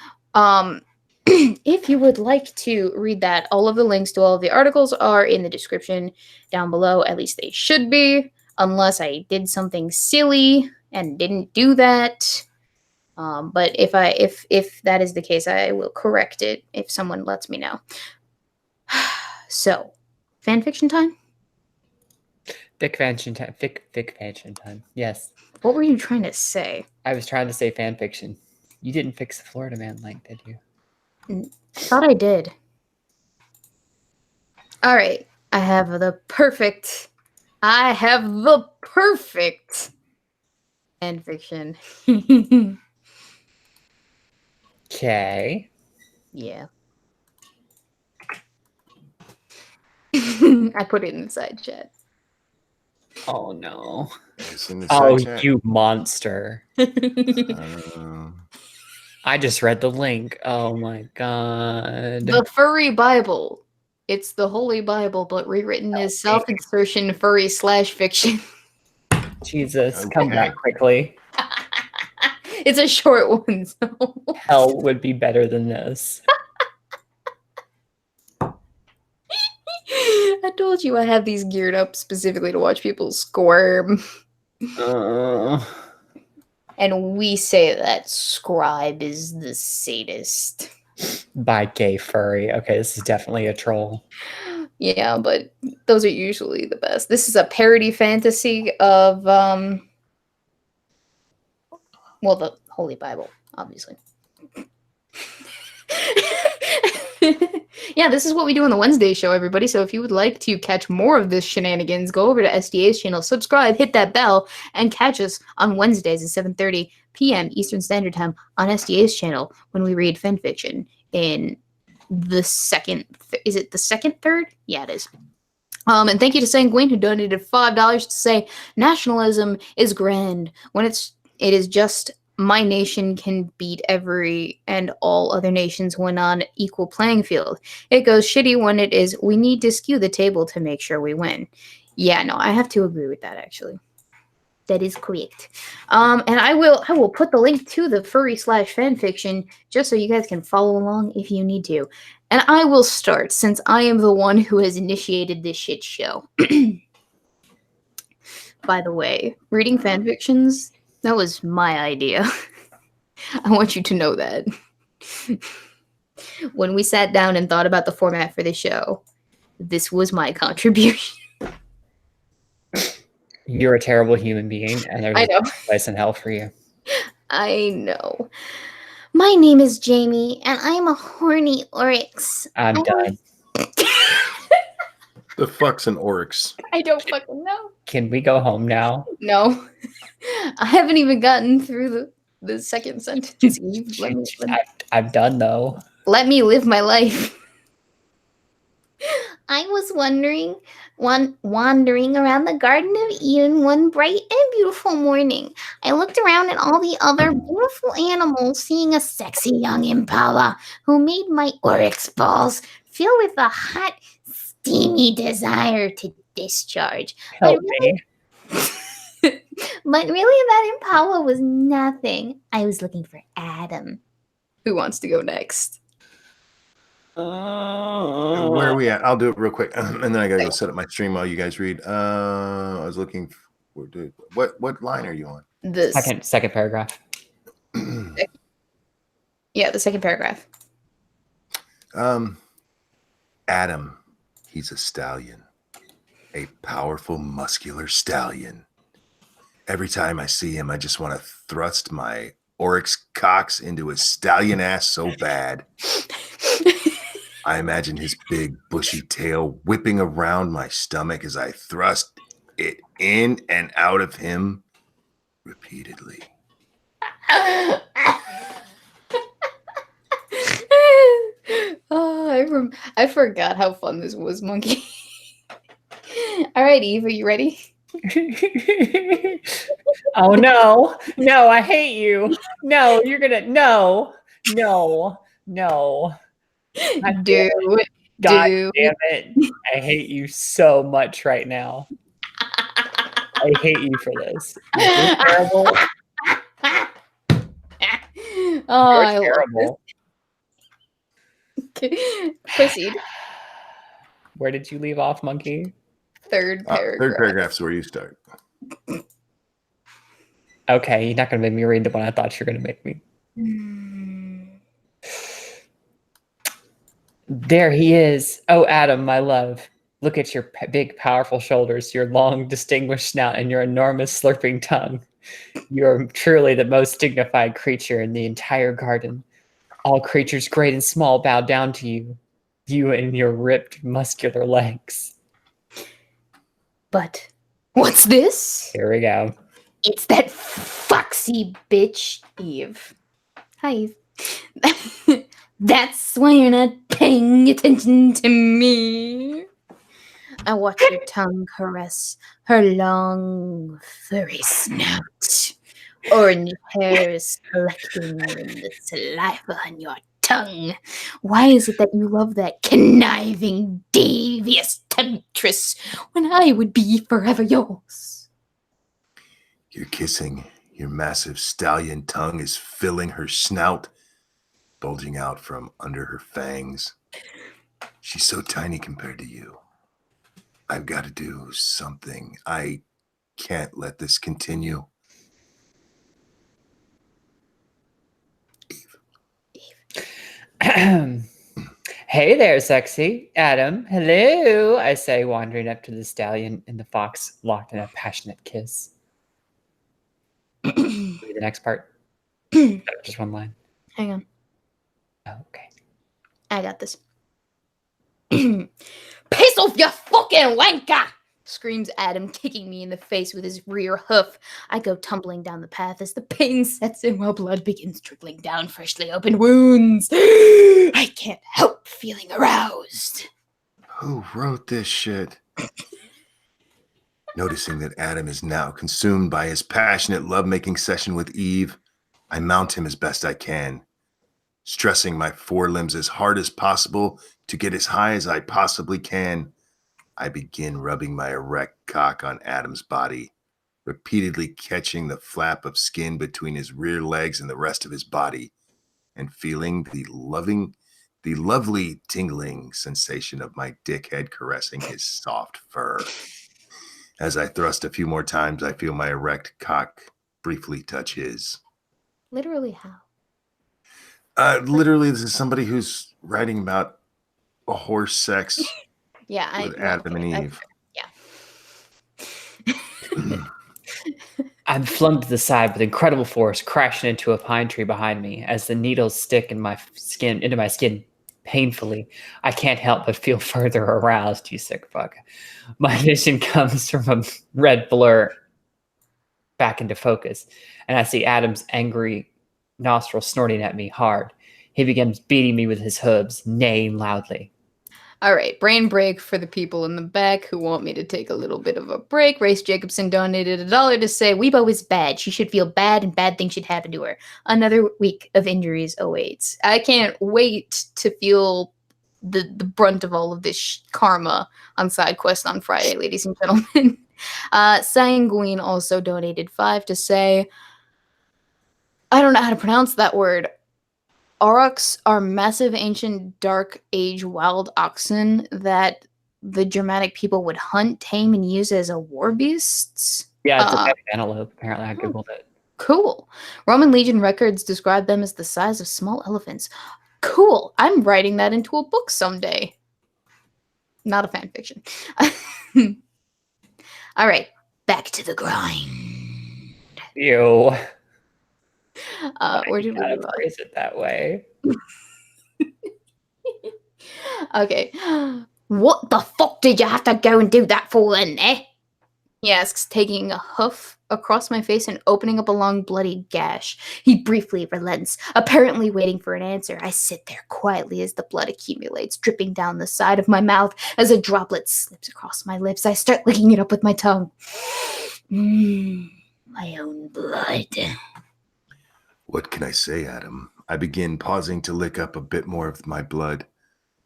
read that, all of the links to all of the articles are in the description down below. At least they should be. Unless I did something silly and didn't do that. But if that is the case, I will correct it if someone lets me know. So, fanfiction time? Fic fanfiction time. Fic fanfiction time. Yes. What were you trying to say? I was trying to say fan fiction. You didn't fix the Florida Man link, did you? I thought I did. All right. I have the perfect fan fiction. Okay. Yeah. I put it in the side chat. Oh no. It's in the Oh, side chat. you monster. I just read the link. Oh my god. The Furry Bible. It's the Holy Bible, but rewritten as self-insertion furry/fiction. Jesus, come back quickly. It's a short one, so. Hell would be better than this. I told you I have these geared up specifically to watch people squirm. And we say that Scribe is the sadist. By gay furry. Okay, this is definitely a troll. Yeah, but those are usually the best. This is a parody fantasy of, well, the Holy Bible, obviously. Yeah, this is what we do on the Wednesday show, everybody. So if you would like to catch more of this shenanigans, go over to SDA's channel, subscribe, hit that bell, and catch us on Wednesdays at 7:30 p.m. Eastern Standard Time on SDA's channel when we read fanfiction in the second. Is it the second third? Yeah, it is. And thank you to Sanguine who donated $5 to say nationalism is grand when it is just my nation can beat every and all other nations when on equal playing field. It goes shitty when it is we need to skew the table to make sure we win. Yeah, no, I have to agree with that actually. That is correct. And I will put the link to the furry/fanfiction just so you guys can follow along if you need to. And I will start since I am the one who has initiated this shit show. By the way, reading fanfictions, that was my idea. I want you to know that. When we sat down and thought about the format for the show, this was my contribution. You're a terrible human being, and I there's know. a place in hell for you. I know. My name is Jamie, and I'm a horny oryx. I'm done. The fuck's an oryx? I don't fucking know. Can we go home now? No. I haven't even gotten through the second sentence. Eve. I'm done, though. Let me live my life. I was wandering around the Garden of Eden one bright and beautiful morning. I looked around at all the other beautiful animals, seeing a sexy young impala who made my oryx balls feel with a hot, steamy desire to discharge. Help me. But really, that impala was nothing. I was looking for Adam. Who wants to go next? Where are we at? I'll do it real quick, and then I gotta go set up my stream while you guys read. I was looking for what line are you on? The second paragraph. Yeah, the second paragraph. Adam, he's a stallion, a powerful, muscular stallion. Every time I see him, I just want to thrust my oryx cocks into his stallion ass so bad. I imagine his big, bushy tail whipping around my stomach as I thrust it in and out of him repeatedly. Oh, I forgot how fun this was, Monkey. All right, Eve, are you ready? Oh, no. No, I hate you. No, you're going to... No. Do it. God damn it. I hate you so much right now. I hate you for this. You're terrible. Oh, You're terrible. Okay. Proceed. Where did you leave off, Monkey? Third paragraph. Third paragraph's where you start. Okay, you're not going to make me read the one I thought you were going to make me. There he is. Oh, Adam, my love. Look at your big, powerful shoulders, your long, distinguished snout, and your enormous slurping tongue. You're truly the most dignified creature in the entire garden. All creatures great and small bow down to you. You and your ripped, muscular legs. But what's this? Here we go. It's that foxy bitch, Eve. Hi, Eve. That's why you're not paying attention to me. I watch your tongue caress her long, furry snout. Orange hair is collecting in the saliva on your tongue. Why is it that you love that conniving, devious temptress when I would be forever yours? You're kissing. Your massive stallion tongue is filling her snout, bulging out from under her fangs. She's so tiny compared to you. I've got to do something. I can't let this continue. Hey there, sexy. Adam, hello, I say, wandering up to the stallion and the fox locked in a passionate kiss. Read the next part. Just one line. Hang on. Oh, okay. I got this. Piss off, you fucking wanker! Screams Adam, kicking me in the face with his rear hoof. I go tumbling down the path as the pain sets in while blood begins trickling down freshly opened wounds. I can't help feeling aroused. Who wrote this shit? Noticing that Adam is now consumed by his passionate lovemaking session with Eve, I mount him as best I can, stressing my forelimbs as hard as possible to get as high as I possibly can. I begin rubbing my erect cock on Adam's body, repeatedly catching the flap of skin between his rear legs and the rest of his body, and feeling the lovely tingling sensation of my dick head caressing his soft fur. As I thrust a few more times, I feel my erect cock briefly touch his. Literally how? Literally, this is somebody who's writing about a horse sex with Adam and Eve. I'm flung to the side with incredible force, crashing into a pine tree behind me as the needles stick into my skin painfully. I can't help but feel further aroused, you sick fuck. My vision comes from a red blur back into focus, and I see Adam's angry nostrils snorting at me hard. He begins beating me with his hooves, neighing loudly. All right, brain break for the people in the back who want me to take a little bit of a break. Race Jacobson donated $1 to say, Weebo is bad. She should feel bad and bad things should happen to her. Another week of injuries awaits. I can't wait to feel the brunt of all of this karma on Side Quest on Friday, ladies and gentlemen. Sanguine also donated 5 to say, I don't know how to pronounce that word. Aurochs are massive ancient dark age wild oxen that the Germanic people would hunt, tame, and use as a war beasts. Yeah, it's a pet antelope. Apparently, I googled it. Cool. Roman Legion records describe them as the size of small elephants. Cool. I'm writing that into a book someday. Not a fan fiction. All right, back to the grind. Ew. Where did we phrase it that way? Okay. What the fuck did you have to go and do that for then, eh? He asks, taking a hoof across my face and opening up a long bloody gash. He briefly relents, apparently waiting for an answer. I sit there quietly as the blood accumulates, dripping down the side of my mouth. As a droplet slips across my lips, I start licking it up with my tongue. My own blood. What can I say, Adam? I begin pausing to lick up a bit more of my blood.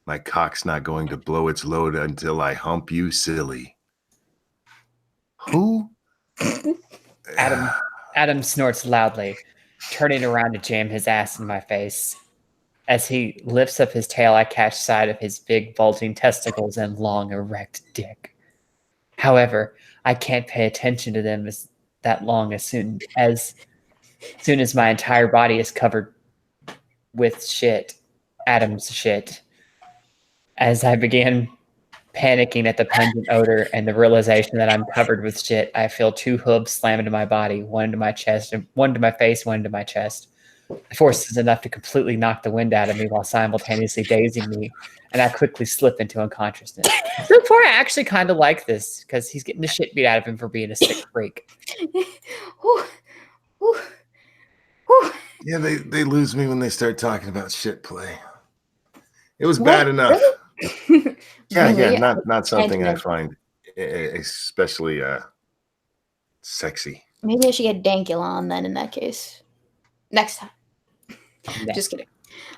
My cock's not going to blow its load until I hump you, silly. Who? Adam snorts loudly, turning around to jam his ass in my face. As he lifts up his tail, I catch sight of his big, bulging testicles and long, erect dick. However, I can't pay attention to them that long as soon as my entire body is covered with shit, Adam's shit. As I began panicking at the pungent odor and the realization that I'm covered with shit, I feel 2 hooves slam into my body, one into my chest, one into my face, one into my chest. The force is enough to completely knock the wind out of me while simultaneously dazing me, and I quickly slip into unconsciousness. So far, I actually kind of like this, because he's getting the shit beat out of him for being a sick freak. Yeah, they lose me when they start talking about shit play. It was bad enough. Yeah, not something I find especially sexy. Maybe I should get Dankula on then in that case. Next time. Yeah. Just kidding.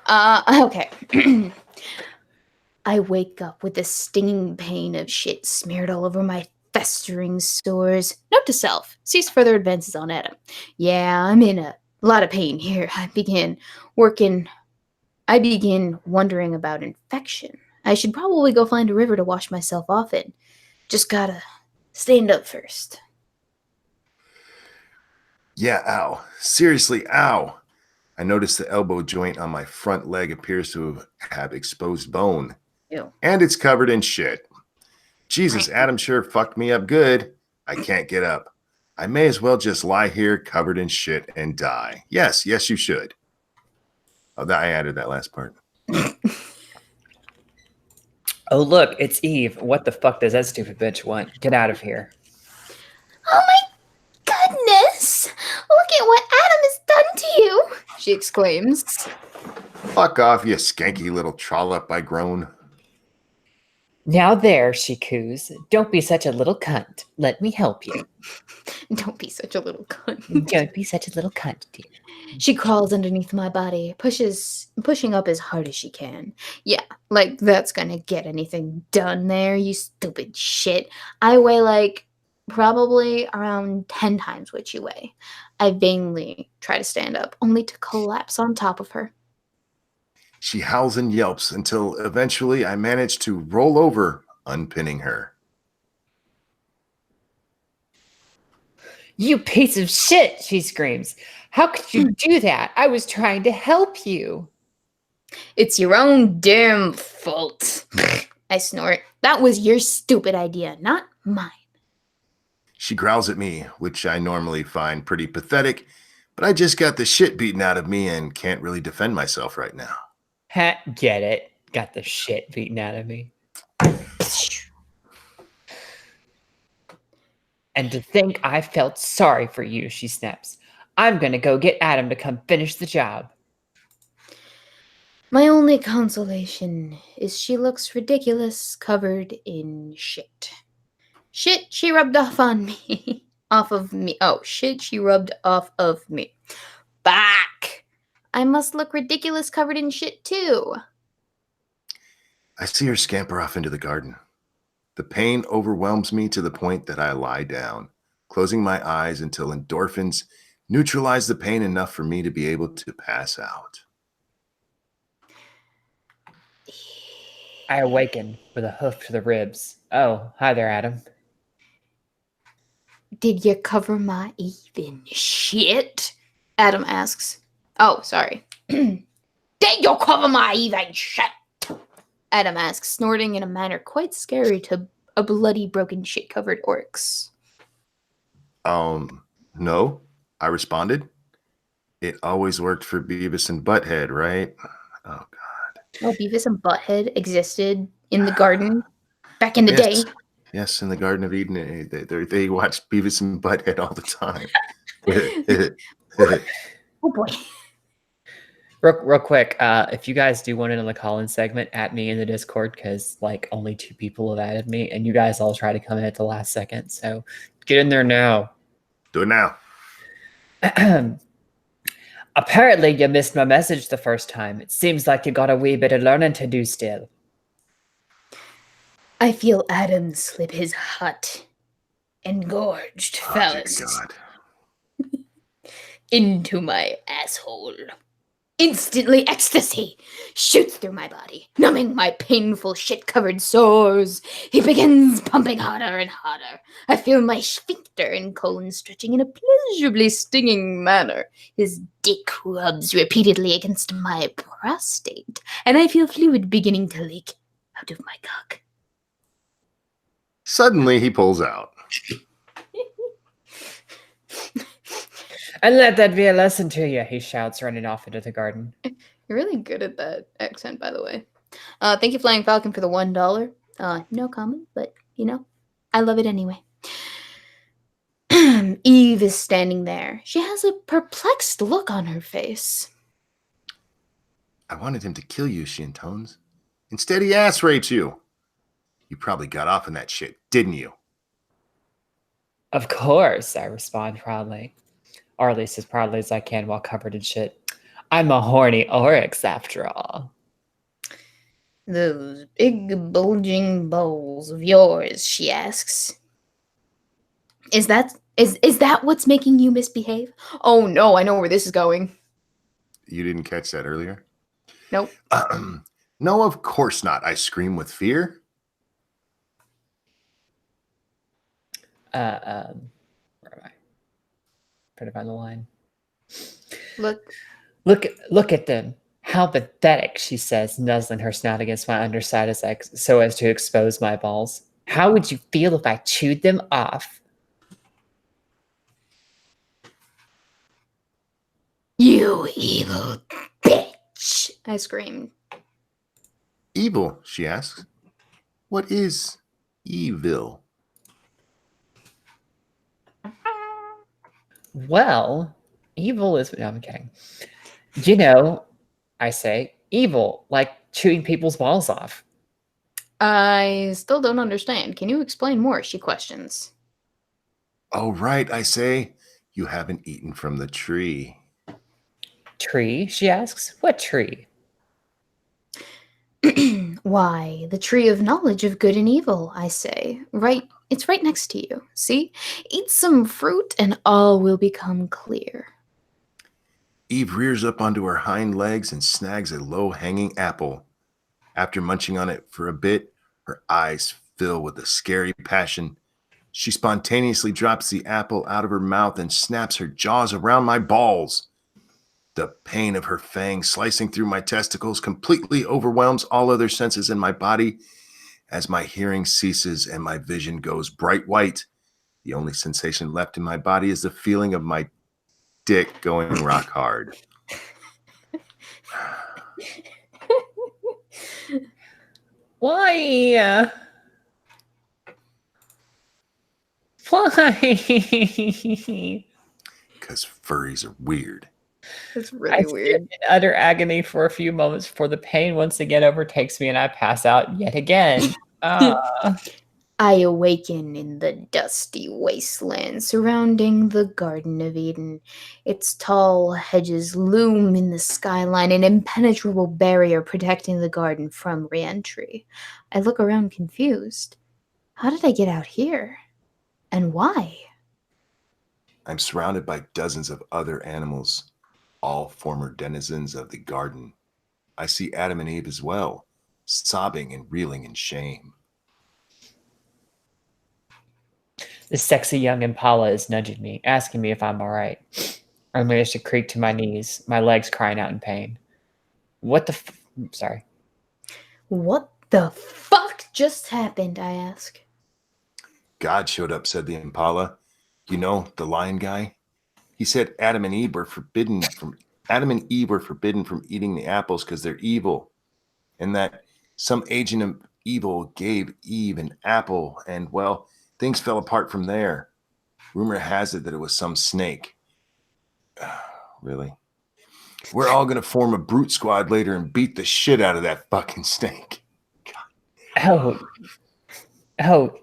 Okay. I wake up with the stinging pain of shit smeared all over my festering sores. Note to self, cease further advances on Adam. Yeah, I'm in a lot of pain here. I begin wondering about infection. I should probably go find a river to wash myself off in. Just gotta stand up first. Yeah, ow. Seriously, ow. I notice the elbow joint on my front leg appears to have exposed bone. Ew. And it's covered in shit. Jesus, Adam sure fucked me up good. I can't get up. I may as well just lie here covered in shit and die. Yes, you should. Oh, I added that last part. Oh, look, it's Eve. What the fuck does that stupid bitch want? Get out of here. Oh my goodness! Look at what Adam has done to you! She exclaims. Fuck off, you skanky little trollop, I groan. Now there, she coos. Don't be such a little cunt. Let me help you. Don't be such a little cunt. Don't be such a little cunt, dear. She crawls underneath my body, pushing up as hard as she can. Yeah, like that's gonna get anything done there, you stupid shit. I weigh like probably around 10 times what you weigh. I vainly try to stand up, only to collapse on top of her. She howls and yelps until eventually I manage to roll over, unpinning her. You piece of shit, she screams. How could you do that? I was trying to help you. It's your own damn fault. I snort. That was your stupid idea, not mine. She growls at me, which I normally find pretty pathetic, but I just got the shit beaten out of me and can't really defend myself right now. Ha, get it. Got the shit beaten out of me. And to think I felt sorry for you, she snaps. I'm gonna go get Adam to come finish the job. My only consolation is she looks ridiculous covered in shit. Shit she rubbed off on me. Off of me. Oh, shit she rubbed off of me. Back! I must look ridiculous covered in shit too. I see her scamper off into the garden. The pain overwhelms me to the point that I lie down, closing my eyes until endorphins neutralize the pain enough for me to be able to pass out. I awaken with a hoof to the ribs. Oh, hi there, Adam. Did you cover my Eve in shit? Adam asks. Oh, sorry. Did you cover my Eve in shit? Adam asks, snorting in a manner quite scary to a bloody, broken, shit-covered orcs. No, I responded. It always worked for Beavis and Butthead, right? Oh, God. Oh, Beavis and Butthead existed in the garden back in the day. Yes, in the Garden of Eden, they watched Beavis and Butthead all the time. Oh, boy. Real quick, if you guys do want it on the call-in segment, at me in the Discord, because like only 2 people have added me, and you guys all try to come in at the last second. So get in there now. Do it now. Apparently, you missed my message the first time. It seems like you got a wee bit of learning to do still. I feel Adam slip his hot, engorged phallus into my asshole. Instantly, ecstasy shoots through my body, numbing my painful shit-covered sores. He begins pumping harder and harder. I feel my sphincter and colon stretching in a pleasurably stinging manner. His dick rubs repeatedly against my prostate, and I feel fluid beginning to leak out of my cock. Suddenly, he pulls out. And let that be a lesson to you, he shouts, running off into the garden. You're really good at that accent, by the way. Thank you, Flying Falcon, for the $1. No comment, but, you know, I love it anyway. Eve is standing there. She has a perplexed look on her face. I wanted him to kill you, she intones. Instead, he ass raped you. You probably got off on that shit, didn't you? Of course, I respond proudly. Or at least as proudly as I can while covered in shit. I'm a horny oryx, after all. Those big bulging balls of yours, she asks. Is that what's making you misbehave? Oh no, I know where this is going. You didn't catch that earlier? Nope. No, of course not. I scream with fear. Where am I? Trying to find the line. Look at them. How pathetic, she says, nuzzling her snout against my underside so as to expose my balls. How would you feel if I chewed them off? You evil bitch, I screamed. Evil, she asks. What is evil? Well, evil is... No, I'm kidding. You know, I say, evil, like chewing people's balls off. I still don't understand. Can you explain more? She questions. Oh, right, I say. You haven't eaten from the tree. Tree, she asks. What tree? Why, the tree of knowledge of good and evil, I say. Right, it's right next to you. See? Eat some fruit and all will become clear. Eve rears up onto her hind legs and snags a low-hanging apple. After munching on it for a bit, her eyes fill with a scary passion. She spontaneously drops the apple out of her mouth and snaps her jaws around my balls. The pain of her fangs slicing through my testicles completely overwhelms all other senses in my body. As my hearing ceases and my vision goes bright white, the only sensation left in my body is the feeling of my dick going rock hard. Why? Why? Because furries are weird. It's really weird. In utter agony for a few moments before the pain once again overtakes me and I pass out yet again. I awaken in the dusty wasteland surrounding the Garden of Eden. Its tall hedges loom in the skyline, an impenetrable barrier protecting the garden from re-entry. I look around confused. How did I get out here? And why? I'm surrounded by dozens of other animals, all former denizens of the garden. I see Adam and Eve as well, sobbing and reeling in shame. The sexy young impala is nudging me, asking me if I'm all right. I manage to creak to my knees, my legs crying out in pain. What the sorry. What the fuck just happened, I ask. God showed up, said the impala. You know, the lion guy? He said Adam and Eve were forbidden from eating the apples because they're evil. And that some agent of evil gave Eve an apple, and well, things fell apart from there. Rumor has it that it was some snake. Really? We're all going to form a brute squad later and beat the shit out of that fucking snake. Oh,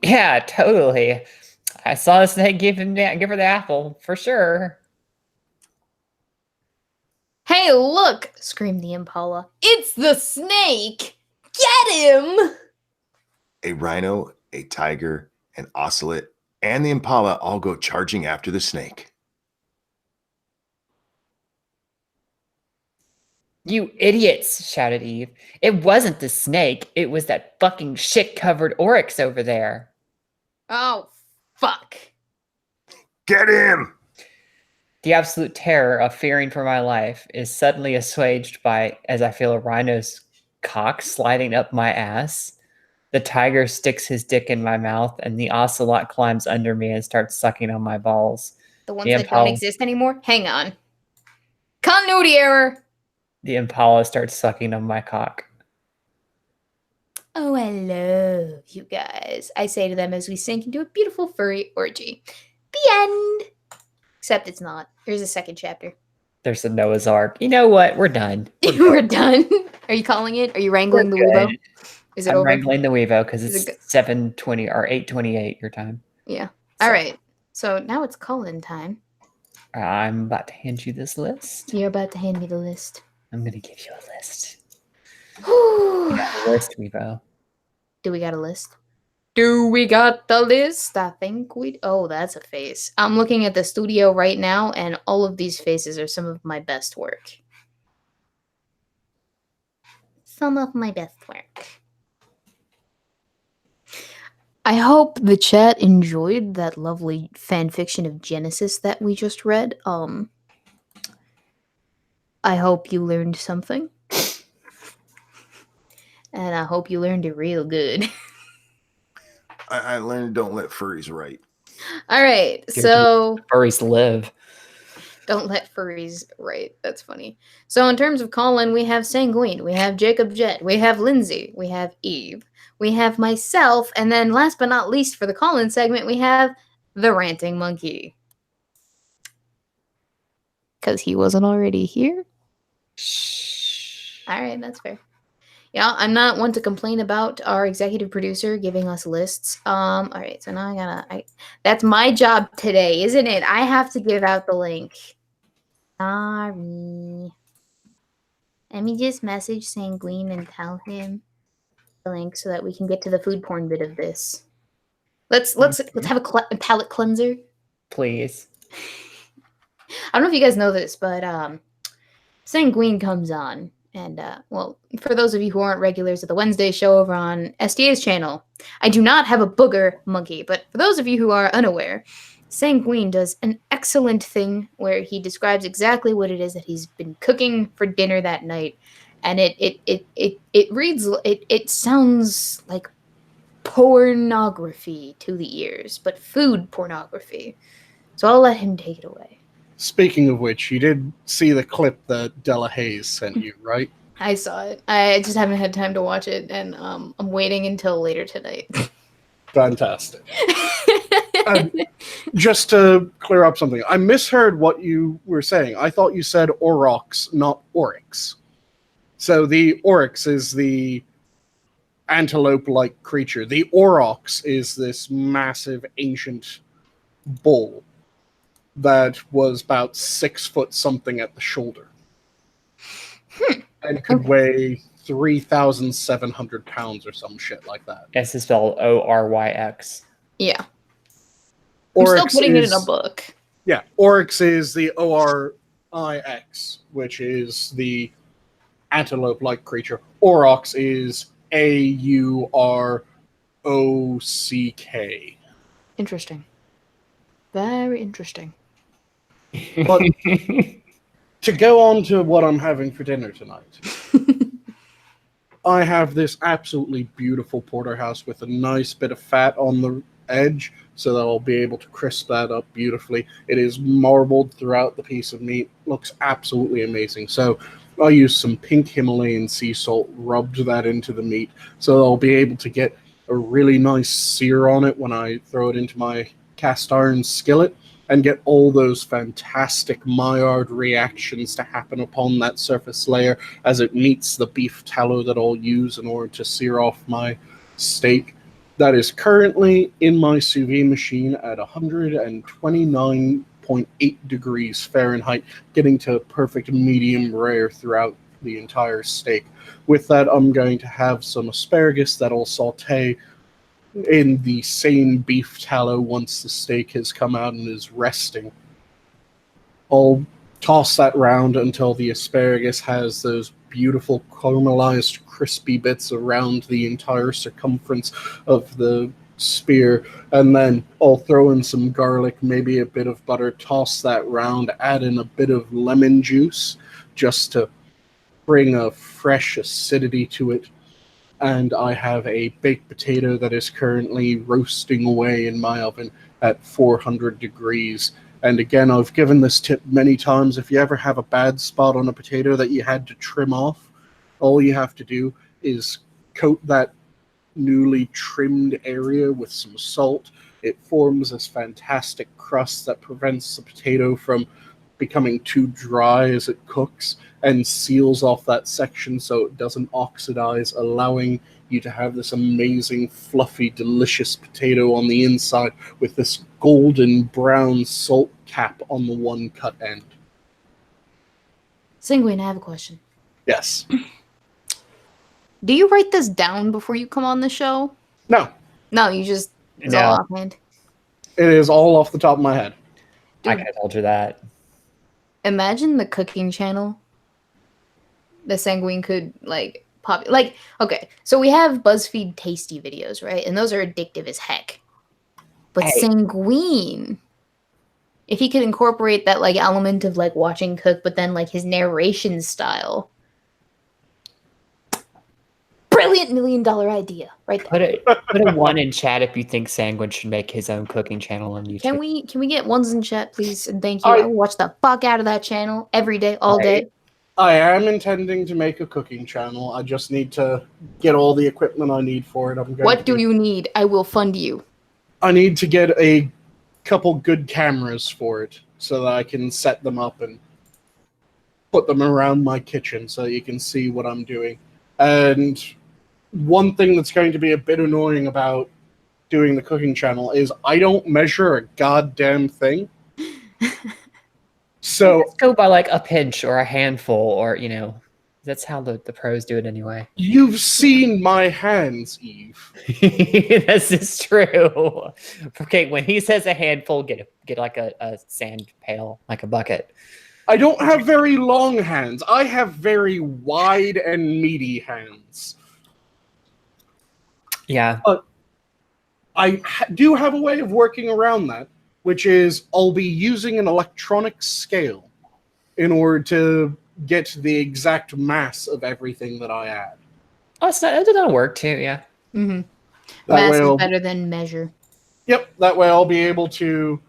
yeah, totally. I saw the snake give her the apple, for sure. Hey, look! Screamed the impala. It's the snake! Get him! A rhino, a tiger, an ocelot, and the impala all go charging after the snake. You idiots, shouted Eve. It wasn't the snake. It was that fucking shit-covered oryx over there. Oh, fuck. Get him! The absolute terror of fearing for my life is suddenly assuaged as I feel a rhino's cock sliding up my ass. The tiger sticks his dick in my mouth, and the ocelot climbs under me and starts sucking on my balls. The ones that don't exist anymore? Hang on. Continuity error! The impala starts sucking on my cock. Oh, I love you guys, I say to them as we sink into a beautiful furry orgy. The end! Except it's not. There's a second chapter. There's a Noah's Ark. You know what? We're done. We're done. Are you calling it? Are you wrangling the Weebo? Is it I'm over? wrangling the Weebo because it's 7:20 or 8:28 your time. Yeah. So. All right. So now it's call-in time. I'm about to hand you this list. You're about to hand me the list. I'm going to give you a list. We got a list, Weebo. Do we got a list? Do we got the list? I think we... Oh, that's a face. I'm looking at the studio right now, and all of these faces are some of my best work. Some of my best work. I hope the chat enjoyed that lovely fan fiction of Genesis that we just read. I hope you learned something. And I hope you learned it real good. I learned don't let furries write. All right, so... Furries live. Don't let furries write. That's funny. So in terms of call-in, we have Sanguine, we have Jacob Jett, we have Lindsay, we have Eve, we have myself, and then last but not least for the call-in segment, we have the Ranting Monkey. Because he wasn't already here? Shh. All right, that's fair. Yeah, I'm not one to complain about our executive producer giving us lists. All right, so now that's my job today, isn't it? I have to give out the link. Sorry. Let me just message Sanguine and tell him the link so that we can get to the food porn bit of this. Let's have a palate cleanser. Please. I don't know if you guys know this, but Sanguine comes on. And, well, for those of you who aren't regulars at the Wednesday show over on SDA's channel, I do not have a booger monkey. But for those of you who are unaware, Sanguine does an excellent thing where he describes exactly what it is that he's been cooking for dinner that night, and it sounds like pornography to the ears, but food pornography. So I'll let him take it away. Speaking of which, you did see the clip that Della Hayes sent you, right? I saw it. I just haven't had time to watch it, and I'm waiting until later tonight. Fantastic. Just to clear up something, I misheard what you were saying. I thought you said aurochs, not oryx. So the oryx is the antelope-like creature. The aurochs is this massive ancient bull that was about 6 foot something at the shoulder. And could weigh 3,700 pounds or some shit like that. S is spelled Oryx. Yeah. Oryx I'm still putting it in a book. Yeah, Oryx is the Orix, which is the antelope-like creature. Aurochs is Aurock. Interesting. Very interesting. But to go on to what I'm having for dinner tonight, I have this absolutely beautiful porterhouse with a nice bit of fat on the edge, so that I'll be able to crisp that up beautifully. It is marbled throughout the piece of meat. Looks absolutely amazing. So I use some pink Himalayan sea salt, rubbed that into the meat, so I'll be able to get a really nice sear on it when I throw it into my cast iron skillet, and get all those fantastic Maillard reactions to happen upon that surface layer as it meets the beef tallow that I'll use in order to sear off my steak. That is currently in my sous vide machine at 129.8 degrees Fahrenheit, getting to perfect medium rare throughout the entire steak. With that, I'm going to have some asparagus that I'll saute in the same beef tallow once the steak has come out and is resting. I'll toss that round until the asparagus has those beautiful caramelized crispy bits around the entire circumference of the spear, and then I'll throw in some garlic, maybe a bit of butter, toss that round, add in a bit of lemon juice just to bring a fresh acidity to it. And I have a baked potato that is currently roasting away in my oven at 400 degrees. And again, I've given this tip many times. If you ever have a bad spot on a potato that you had to trim off, all you have to do is coat that newly trimmed area with some salt. It forms this fantastic crust that prevents the potato from becoming too dry as it cooks, and seals off that section so it doesn't oxidize, allowing you to have this amazing, fluffy, delicious potato on the inside with this golden brown salt cap on the one cut end. Sanguine, I have a question. Yes. Do you write this down before you come on the show? No. No, you just... It's all offhand? It is all off the top of my head. Dude, I could have told you that. Imagine the cooking channel the Sanguine could, like, pop... Like, okay, so we have BuzzFeed tasty videos, right? And those are addictive as heck. But Sanguine... If he could incorporate that, like, element of, like, watching cook, but then, like, his narration style... Brilliant $1 million idea, right there. Put a 1 in chat if you think Sanguine should make his own cooking channel on YouTube. Can we get 1s in chat, please? And thank you. I will watch the fuck out of that channel every day, all day. I am intending to make a cooking channel. I just need to get all the equipment I need for it. What do you need? I will fund you. I need to get a couple good cameras for it so that I can set them up and put them around my kitchen so you can see what I'm doing. And one thing that's going to be a bit annoying about doing the cooking channel is I don't measure a goddamn thing. So let's go by like a pinch or a handful, or, you know, that's how the pros do it anyway. You've seen my hands, Eve. This is true. Okay, when he says a handful, get like a sand pail, like a bucket. I don't have very long hands. I have very wide and meaty hands. Yeah. I do have a way of working around that. which is I'll be using an electronic scale in order to get the exact mass of everything that I add. Oh, that'll work too, yeah. Mm-hmm. That Mass way is I'll- better than measure. Yep, that way I'll be able to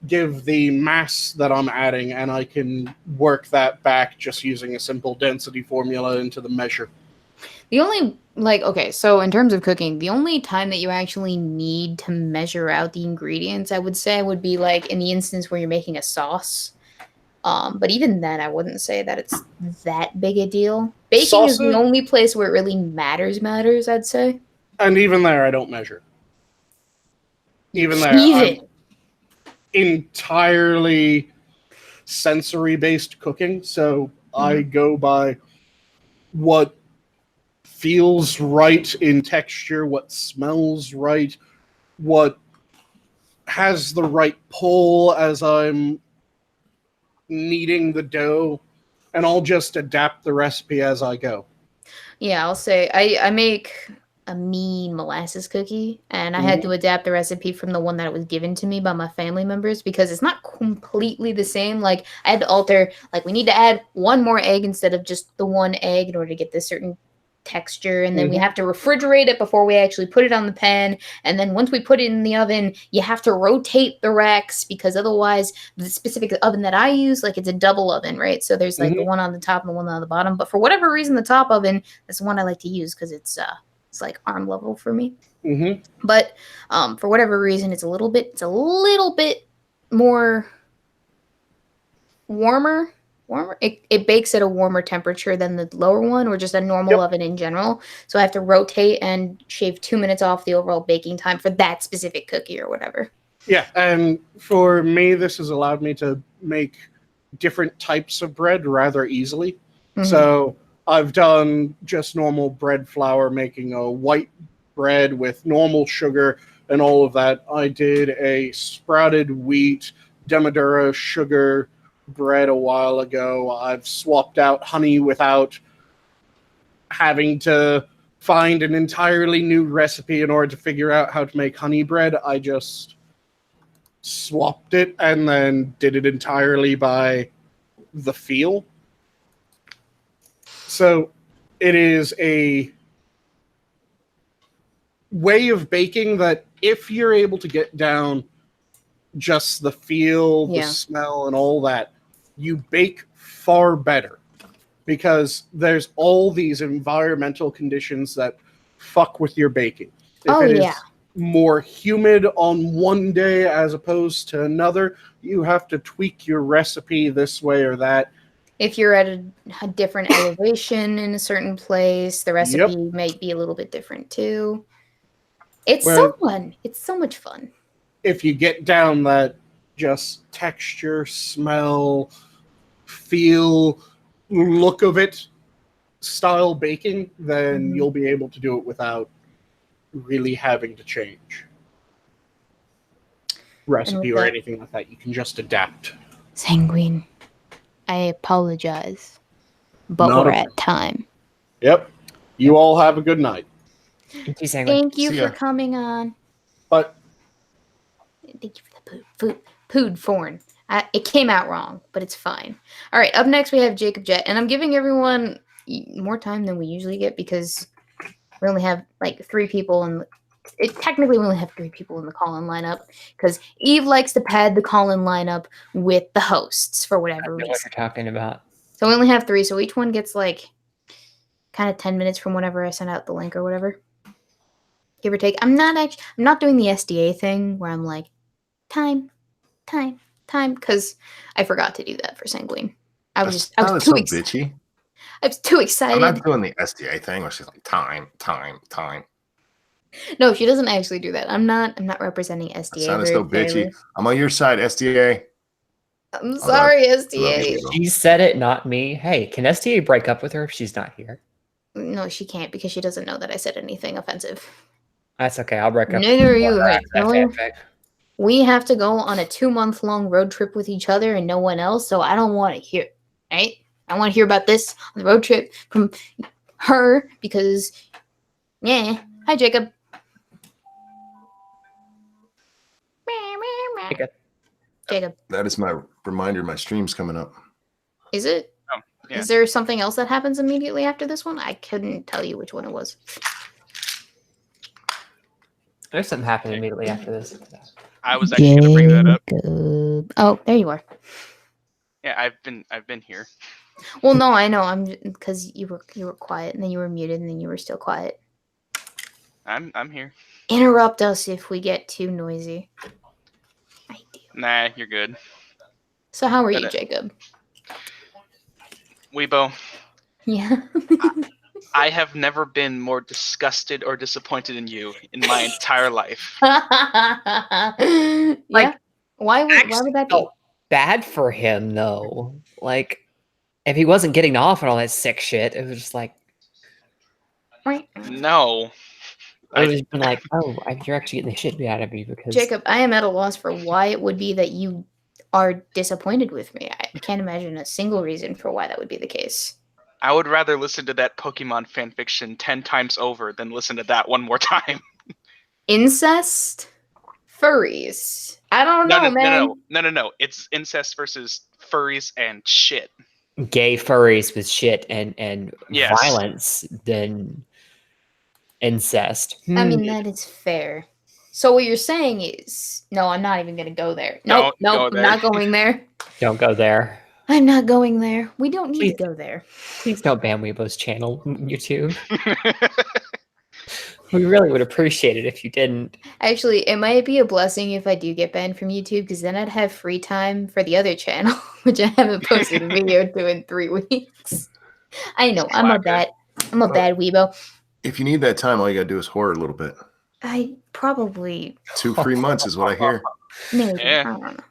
give the mass that I'm adding, and I can work that back just using a simple density formula into the measure. The only, okay, so in terms of cooking, the only time that you actually need to measure out the ingredients, I would say, would be like in the instance where you're making a sauce. But even then, I wouldn't say that it's that big a deal. Baking is the only place where it really matters, I'd say. And even there, I don't measure. Even there, I'm entirely sensory-based cooking, so I go by what feels right in texture, what smells right, what has the right pull as I'm kneading the dough, and I'll just adapt the recipe as I go. Yeah, I'll say I make a mean molasses cookie, and I had to adapt the recipe from the one that was given to me by my family members because it's not completely the same. Like, I had to alter, like, we need to add one more egg instead of just the one egg in order to get this certain texture, and then we have to refrigerate it before we actually put it on the pan, and then once we put it in the oven, you have to rotate the racks because otherwise the specific oven that I use, like, it's a double oven, right? So there's like the one on the top and the one on the bottom, but for whatever reason the top oven is the one I like to use because it's like arm level for me. But for whatever reason it's a little bit more warmer. It bakes at a warmer temperature than the lower one or just a normal oven in general. So I have to rotate and shave 2 minutes off the overall baking time for that specific cookie or whatever. Yeah, and for me, this has allowed me to make different types of bread rather easily. So I've done just normal bread flour, making a white bread with normal sugar and all of that. I did a sprouted wheat Demadura sugar bread a while ago. I've swapped out honey without having to find an entirely new recipe in order to figure out how to make honey bread. I just swapped it and then did it entirely by the feel. So it is a way of baking that if you're able to get down just the feel, the smell, and all that, you bake far better because there's all these environmental conditions that fuck with your baking. If it is more humid on one day as opposed to another, you have to tweak your recipe this way or that. If you're at a different elevation in a certain place, the recipe might be a little bit different too. It's so fun. It's so much fun. If you get down that just texture, smell, feel, look of it style baking, then you'll be able to do it without really having to change recipe or anything like that. You can just adapt. Sanguine, I apologize, but we're at time. Yep. You all have a good night. Thank you for coming on. But thank you for the food forn. It came out wrong, but it's fine. All right, up next we have Jacob Jet, and I'm giving everyone more time than we usually get because we only have like 3 people, and technically we only have 3 people in the call-in lineup because Eve likes to pad the call-in lineup with the hosts for whatever reason. What you're talking about. So we only have 3, so each one gets like kind of 10 minutes from whenever I send out the link or whatever, give or take. I'm not doing the SDA thing where I'm like time, because I forgot to do that for Sanguine. I was too bitchy. I was too excited. I'm not doing the SDA thing where she's like time. No, she doesn't actually do that. I'm not representing SDA. That sounded so bitchy. I'm on your side, SDA. I'm sorry, SDA. She said it, not me. Hey, can SDA break up with her if she's not here? No, she can't because she doesn't know that I said anything offensive. That's okay. I'll break up. Neither are you. We have to go on a 2-month-long road trip with each other and no one else, so I don't want to hear, right? I want to hear about this on the road trip from her because, Hi, Jacob. Jacob. That is my reminder. My stream's coming up. Is it? Oh, yeah. Is there something else that happens immediately after this one? I couldn't tell you which one it was. There's something happening immediately after this. I was actually going to bring that up. Jacob. Oh, there you are. Yeah, I've been here. Well, no, I know. I'm because you were quiet, and then you were muted, and then you were still quiet. I'm here. Interrupt us if we get too noisy. I do. Nah, you're good. So how are you, Jacob? Weebo, Yeah. I have never been more disgusted or disappointed in you in my entire life. Yeah. Like, Why would that be? felt bad for him though. Like, if he wasn't getting off and all that sick shit, it was just like, No. I was been like, oh, you're actually getting the shit beat out of you because Jacob, I am at a loss for why it would be that you are disappointed with me. I can't imagine a single reason for why that would be the case. I would rather listen to that Pokemon fanfiction 10 times over than listen to that one more time. Incest? Furries? I don't know, man. No. It's incest versus furries and shit. gay furries with shit and Yes. violence than incest. I mean, that is fair. So what you're saying is, no, I'm not even going to go there. Nope, Don't go I'm there. not going there. Don't go there. I'm not going there. We don't need Please. to go there. Please don't ban Weebo's channel, YouTube. We really would appreciate it if you didn't. Actually, it might be a blessing if I do get banned from YouTube, because then I'd have free time for the other channel, which I haven't posted a video to in 3 weeks. I know, I'm a bad Weebo. If you need that time, all you gotta do is horror a little bit. I probably 2 free months is what I hear. maybe. Yeah. I don't know.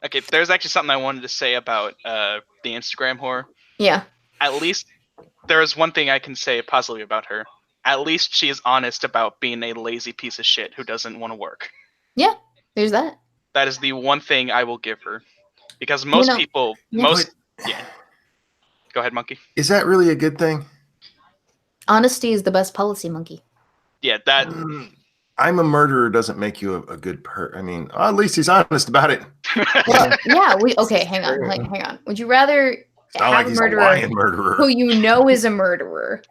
Okay, there's actually something I wanted to say about the Instagram whore. Yeah. At least there is one thing I can say positively about her. At least she is honest about being a lazy piece of shit who doesn't want to work. Yeah, there's that. That is the one thing I will give her. Because most people, yeah. yeah. Go ahead, Monkey. Is that really a good thing? Honesty is the best policy, Monkey. Yeah, that. I'm a murderer doesn't make you a good I mean, at least he's honest about it. Well, yeah, okay, hang on. Would you rather Not have like a he's murderer, a lying murderer. who you know is a murderer,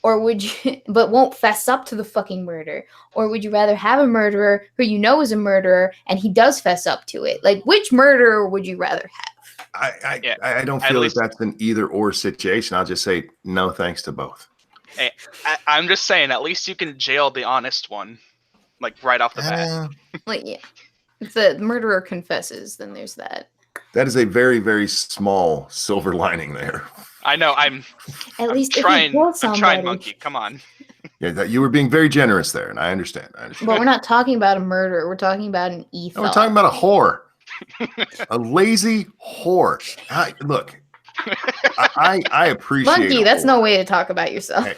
or would you, but won't fess up to the fucking murder, or would you rather have a murderer who you know is a murderer and he does fess up to it? Like, which murderer would you rather have? I don't feel that that's an either or situation. I'll just say no thanks to both. Hey, I'm just saying, at least you can jail the honest one, like right off the bat. Like, yeah, if the murderer confesses, then there's that. That is a very, very small silver lining there. I know. I'm trying, Monkey. Come on. Yeah, that you were being very generous there, and I understand. But we're not talking about a murderer. We're talking about an ethos. No, we're talking about a whore, a lazy whore. Look, I appreciate Monkey. That's no way to talk about yourself. Hey,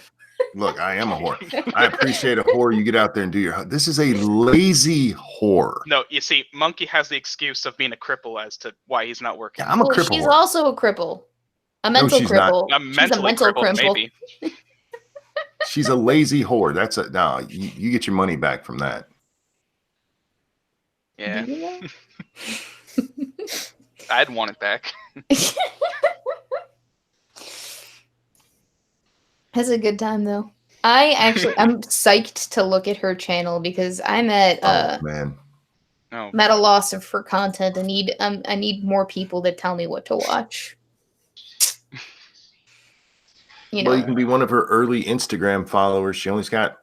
look, I am a whore. I appreciate a whore. You get out there and do your. This is a lazy whore. No, you see, Monkey has the excuse of being a cripple as to why he's not working. Yeah, I'm a cripple. She's also a cripple. A mental cripple. She's a mental cripple, maybe. She's a lazy whore. That's a no. You get your money back from that. Yeah. I'd want it back. Has a good time though. I'm psyched to look at her channel because I'm at I'm at a loss for content. I need more people to tell me what to watch. Well, you can be one of her early Instagram followers. She only's got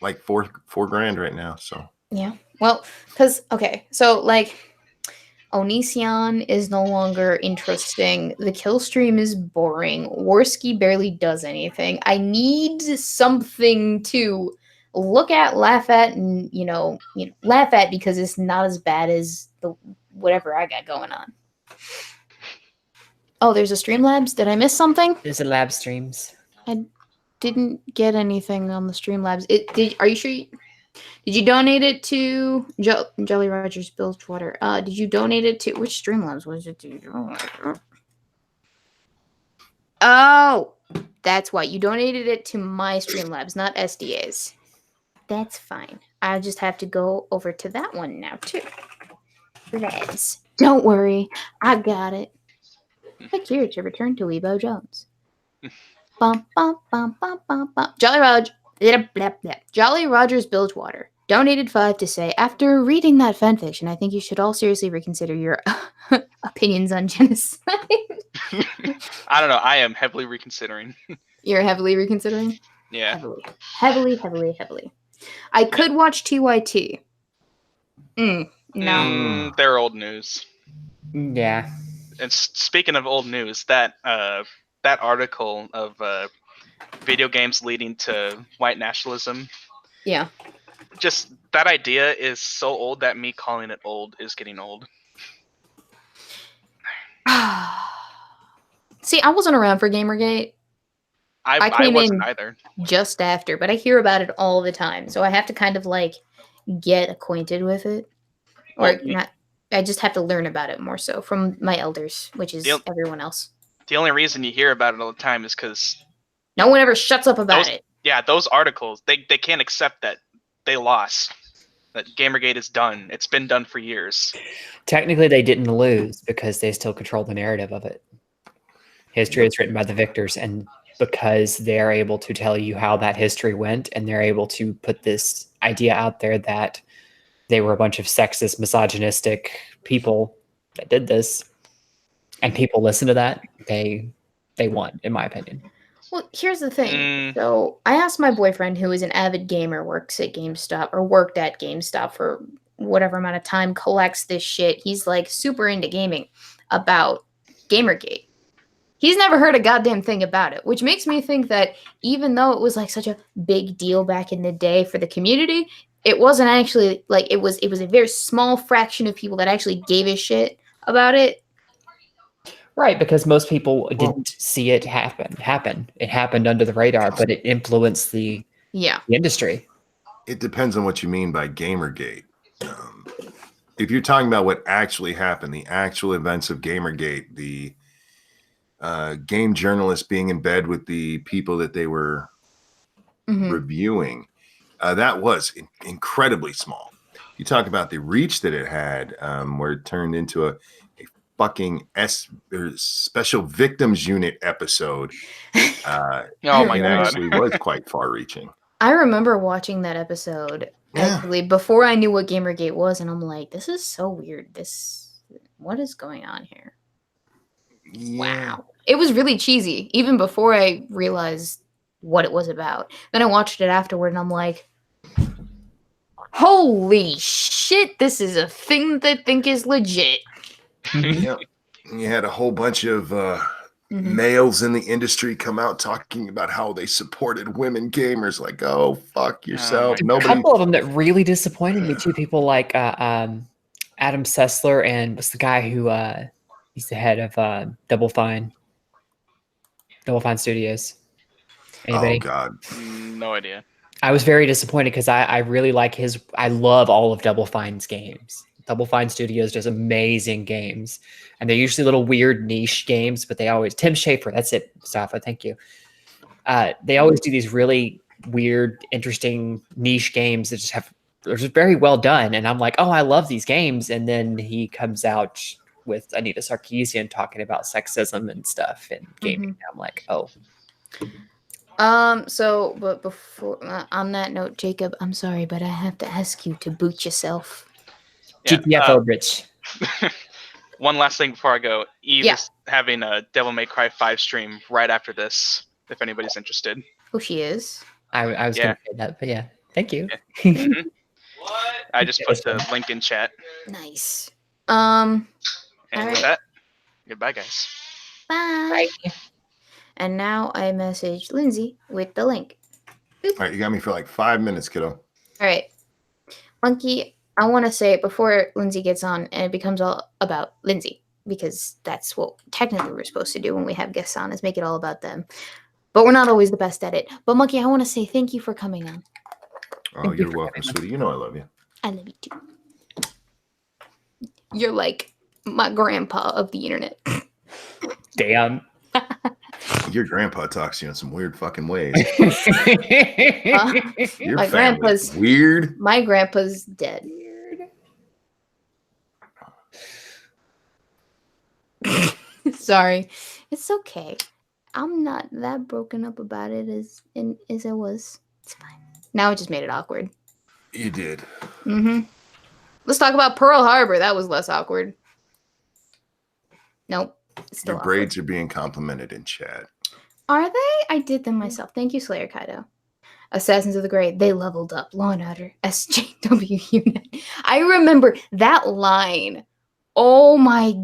like four grand right now. So yeah, well, because so like Onision is no longer interesting. The kill stream is boring. Worski barely does anything. I need something to look at, laugh at, and laugh at because it's not as bad as the whatever I got going on. Oh, there's a Streamlabs. Did I miss something? There's a lab streams. I didn't get anything on the Streamlabs. Are you sure? Did you donate it to Jolly Rogers Bilgewater? Did you donate it to which Streamlabs was it to? Oh, that's why you donated it to my Streamlabs, not SDA's. That's fine. I'll just have to go over to that one now too. Reds. Don't worry, I got it. Click here to return to Weebo Jones. Bum, bum, bum, bum, bum, bum. Jolly Rogers Bilgewater donated 5 to say, after reading that fanfiction, I think you should all seriously reconsider your opinions on genocide. I don't know. I am heavily reconsidering. You're heavily reconsidering? Yeah. Heavily. I could watch TYT. No. They're old news. Yeah. And speaking of old news, that article of video games leading to white nationalism. Yeah. Just that idea is so old that me calling it old is getting old. See, I wasn't around for Gamergate. I wasn't either. Just after, but I hear about it all the time, so I have to kind of like get acquainted with it, or not. I just have to learn about it more so from my elders, which is everyone else. The only reason you hear about it all the time is because no one ever shuts up about it. Yeah, those articles, they can't accept that they lost. That Gamergate is done. It's been done for years. Technically, they didn't lose because they still control the narrative of it. History is written by the victors, and because they're able to tell you how that history went, and they're able to put this idea out there that they were a bunch of sexist, misogynistic people that did this, and people listen to that, they won, in my opinion. Well, here's the thing. So I asked my boyfriend, who is an avid gamer, worked at GameStop for whatever amount of time, collects this shit. He's like super into gaming, about Gamergate. He's never heard a goddamn thing about it, which makes me think that even though it was like such a big deal back in the day for the community, it wasn't actually like it was a very small fraction of people that actually gave a shit about it. Right, because most people didn't see it happen. It happened under the radar, but it influenced the industry. It depends on what you mean by Gamergate. If you're talking about what actually happened, the actual events of Gamergate, the game journalists being in bed with the people that they were reviewing, that was incredibly small. You talk about the reach that it had, where it turned into a fucking special victims unit episode. Oh my God. Actually was quite far-reaching. I remember watching that episode actually before I knew what Gamergate was, and I'm like, this is so weird. What is going on here? Yeah. Wow. It was really cheesy, even before I realized what it was about. Then I watched it afterward, and I'm like, holy shit, this is a thing that I think is legit. Yep. You had a whole bunch of males in the industry come out talking about how they supported women gamers. Like, oh, fuck yourself. A couple of them that really disappointed me too. People like Adam Sessler, and what's the guy who he's the head of Double Fine Studios. Anybody? Oh God, no idea. I was very disappointed because I really like I love all of Double Fine's games. Double Fine Studios does amazing games, and they're usually little weird niche games, but they always, Tim Schafer, that's it, Mustafa, thank you. They always do these really weird, interesting niche games that they're just very well done. And I'm like, oh, I love these games. And then he comes out with Anita Sarkeesian talking about sexism and stuff in gaming. I'm like, oh. So, but before, on that note, Jacob, I'm sorry, but I have to ask you to boot yourself. GTFO, Rich. One last thing before I go. Eve is having a Devil May Cry 5 stream right after this, if anybody's interested. Oh, she is? I was going to say that, but yeah. Thank you. Yeah. I just put the link in chat. Nice. And with that, goodbye, guys. Bye. And now I message Lindsay with the link. Boop. All right, you got me for like 5 minutes, kiddo. All right. Monkey, I want to say it before Lindsay gets on and it becomes all about Lindsay, because that's what technically we're supposed to do when we have guests on, is make it all about them. But we're not always the best at it. But Monkey, I want to say thank you for coming on. Oh, you're welcome, sweetie. You know I love you. I love you too. You're like my grandpa of the internet. Damn. Your grandpa talks to you in some weird fucking ways. Your my grandpa's weird. My grandpa's dead. Sorry. It's okay. I'm not that broken up about it as I was. It's fine. Now it just made it awkward. You did. Mm-hmm. Let's talk about Pearl Harbor. That was less awkward. Nope. It's still Your braids are being complimented in chat. Are they? I did them myself. Thank you, Slayer Kaido. Assassins of the Grey. They leveled up. Law and Order. SJW unit. I remember that line. Oh my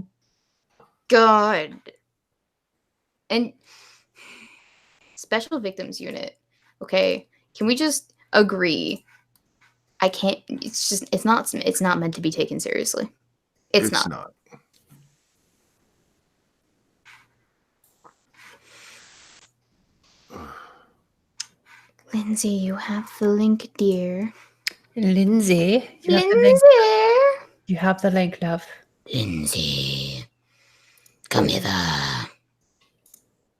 god. And Special Victims Unit. Okay. Can we just agree? I can't. It's not meant to be taken seriously. It's not. Lindsay, you have the link, dear. Lindsay, you have the link. You have the link, love. Lindsay, come hither.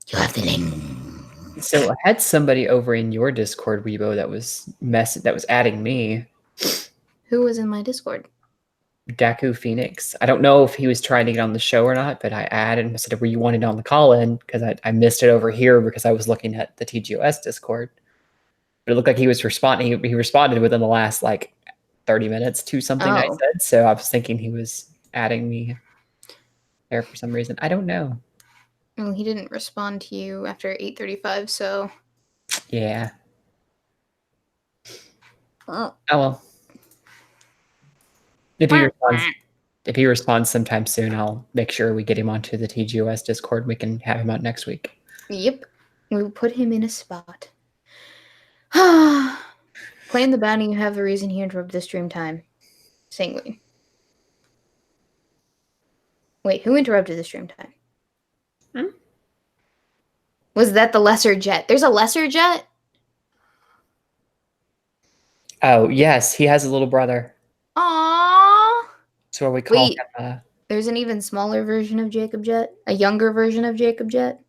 You have the link. So I had somebody over in your Discord, Weebo, that was adding me. Who was in my Discord? Daku Phoenix. I don't know if he was trying to get on the show or not, but I added him and said, were you wanted on the call-in? Because I missed it over here because I was looking at the TGOS Discord. But it looked like he was responding. He responded within the last 30 minutes to something I said. So I was thinking he was adding me there for some reason. I don't know. Well, he didn't respond to you after 8:35, so... Yeah. Oh well. If he responds sometime soon, I'll make sure we get him onto the TGOS Discord. We can have him out next week. Yep. We'll put him in a spot. Claim the bounty, you have the reason he interrupted the stream time. Sanguine. Wait, who interrupted the stream time? Was that the lesser jet? There's a lesser jet? Oh, yes. He has a little brother. Aww. So we call him... There's an even smaller version of Jacob Jet? A younger version of Jacob Jet?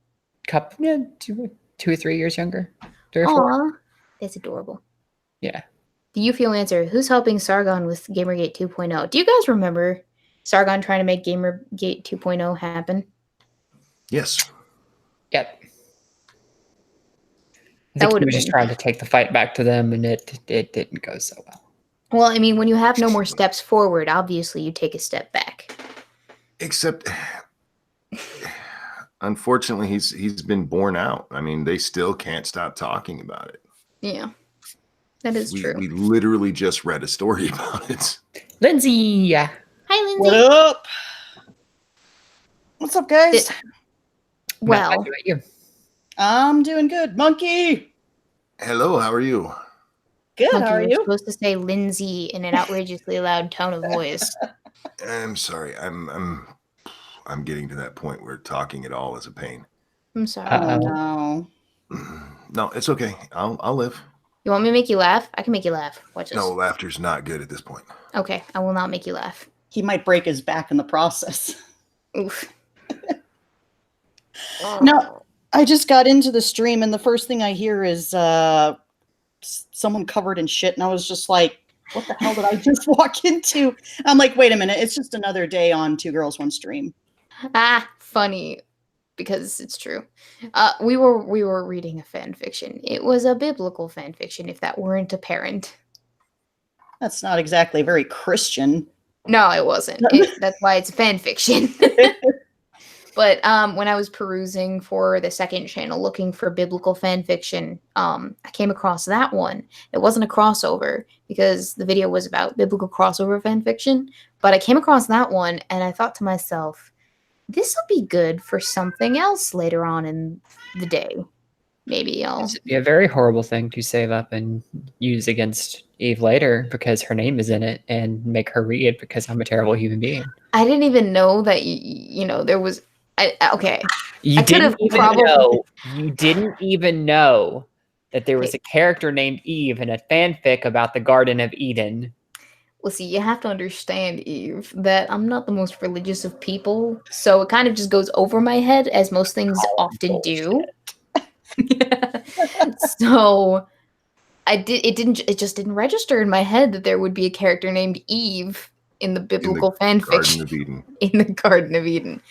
Two or 3 years younger. 3 or 4. Aww. That's adorable. Yeah. Do you feel answer? Who's helping Sargon with Gamergate 2.0? Do you guys remember Sargon trying to make Gamergate 2.0 happen? Yes. Yep. I think he was just trying to take the fight back to them, and it didn't go so well. Well, I mean, when you have no more steps forward, obviously you take a step back. Except, unfortunately, he's been borne out. I mean, they still can't stop talking about it. Yeah, that is true. We literally just read a story about it. Lindsay! Hi, Lindsay. What up? What's up, guys? Well, I'm doing good. Monkey! Hello, how are you? Good, Monkey, how are you're you? supposed to say Lindsay in an outrageously loud tone of voice. I'm sorry. I'm getting to that point where talking at all is a pain. I'm sorry. Oh, no. No, it's okay. I'll live. You want me to make you laugh? I can make you laugh. Watch this. No, laughter's not good at this point. Okay, I will not make you laugh. He might break his back in the process. Oof. No, I just got into the stream, and the first thing I hear is someone covered in shit, and I was just like, what the hell did I just walk into? I'm like, wait a minute, it's just another day on Two Girls, One Stream. Funny, because it's true. We were reading a fan fiction. It was a biblical fan fiction, if that weren't apparent. That's not exactly very Christian. No, it wasn't. That's why it's a fan fiction. But when I was perusing for the second channel looking for biblical fan fiction, I came across that one. It wasn't a crossover because the video was about biblical crossover fan fiction, but I came across that one and I thought to myself, this will be good for something else later on in the day. Maybe I'll... It'd be a very horrible thing to save up and use against Eve later because her name is in it and make her read because I'm a terrible human being. I didn't even know that, there was... okay. You didn't even know that there was a character named Eve in a fanfic about the Garden of Eden. Well, see, you have to understand, Eve, that I'm not the most religious of people, so it kind of just goes over my head, as most things often do. So it just didn't register in my head that there would be a character named Eve in the biblical fan fiction in the Garden of Eden.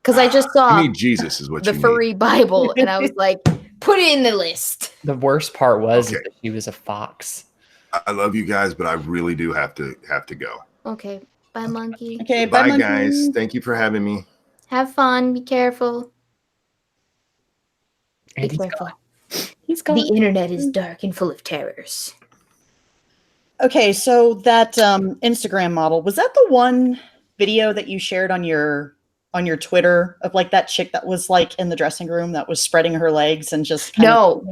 Because I just saw You need Jesus is what the you furry Bible, and I was like, put it in the list. The worst part was Okay. that she was a fox. I love you guys, but I really do have to go. Okay, bye, monkey. Okay, Bye, bye, monkey. guys. Thank you for having me. Have fun. Be careful. And Be careful. He's gone. The internet is dark and full of terrors. Okay, so that Instagram model, was that the one video that you shared on your Twitter of like that chick that was like in the dressing room that was spreading her legs and just kind of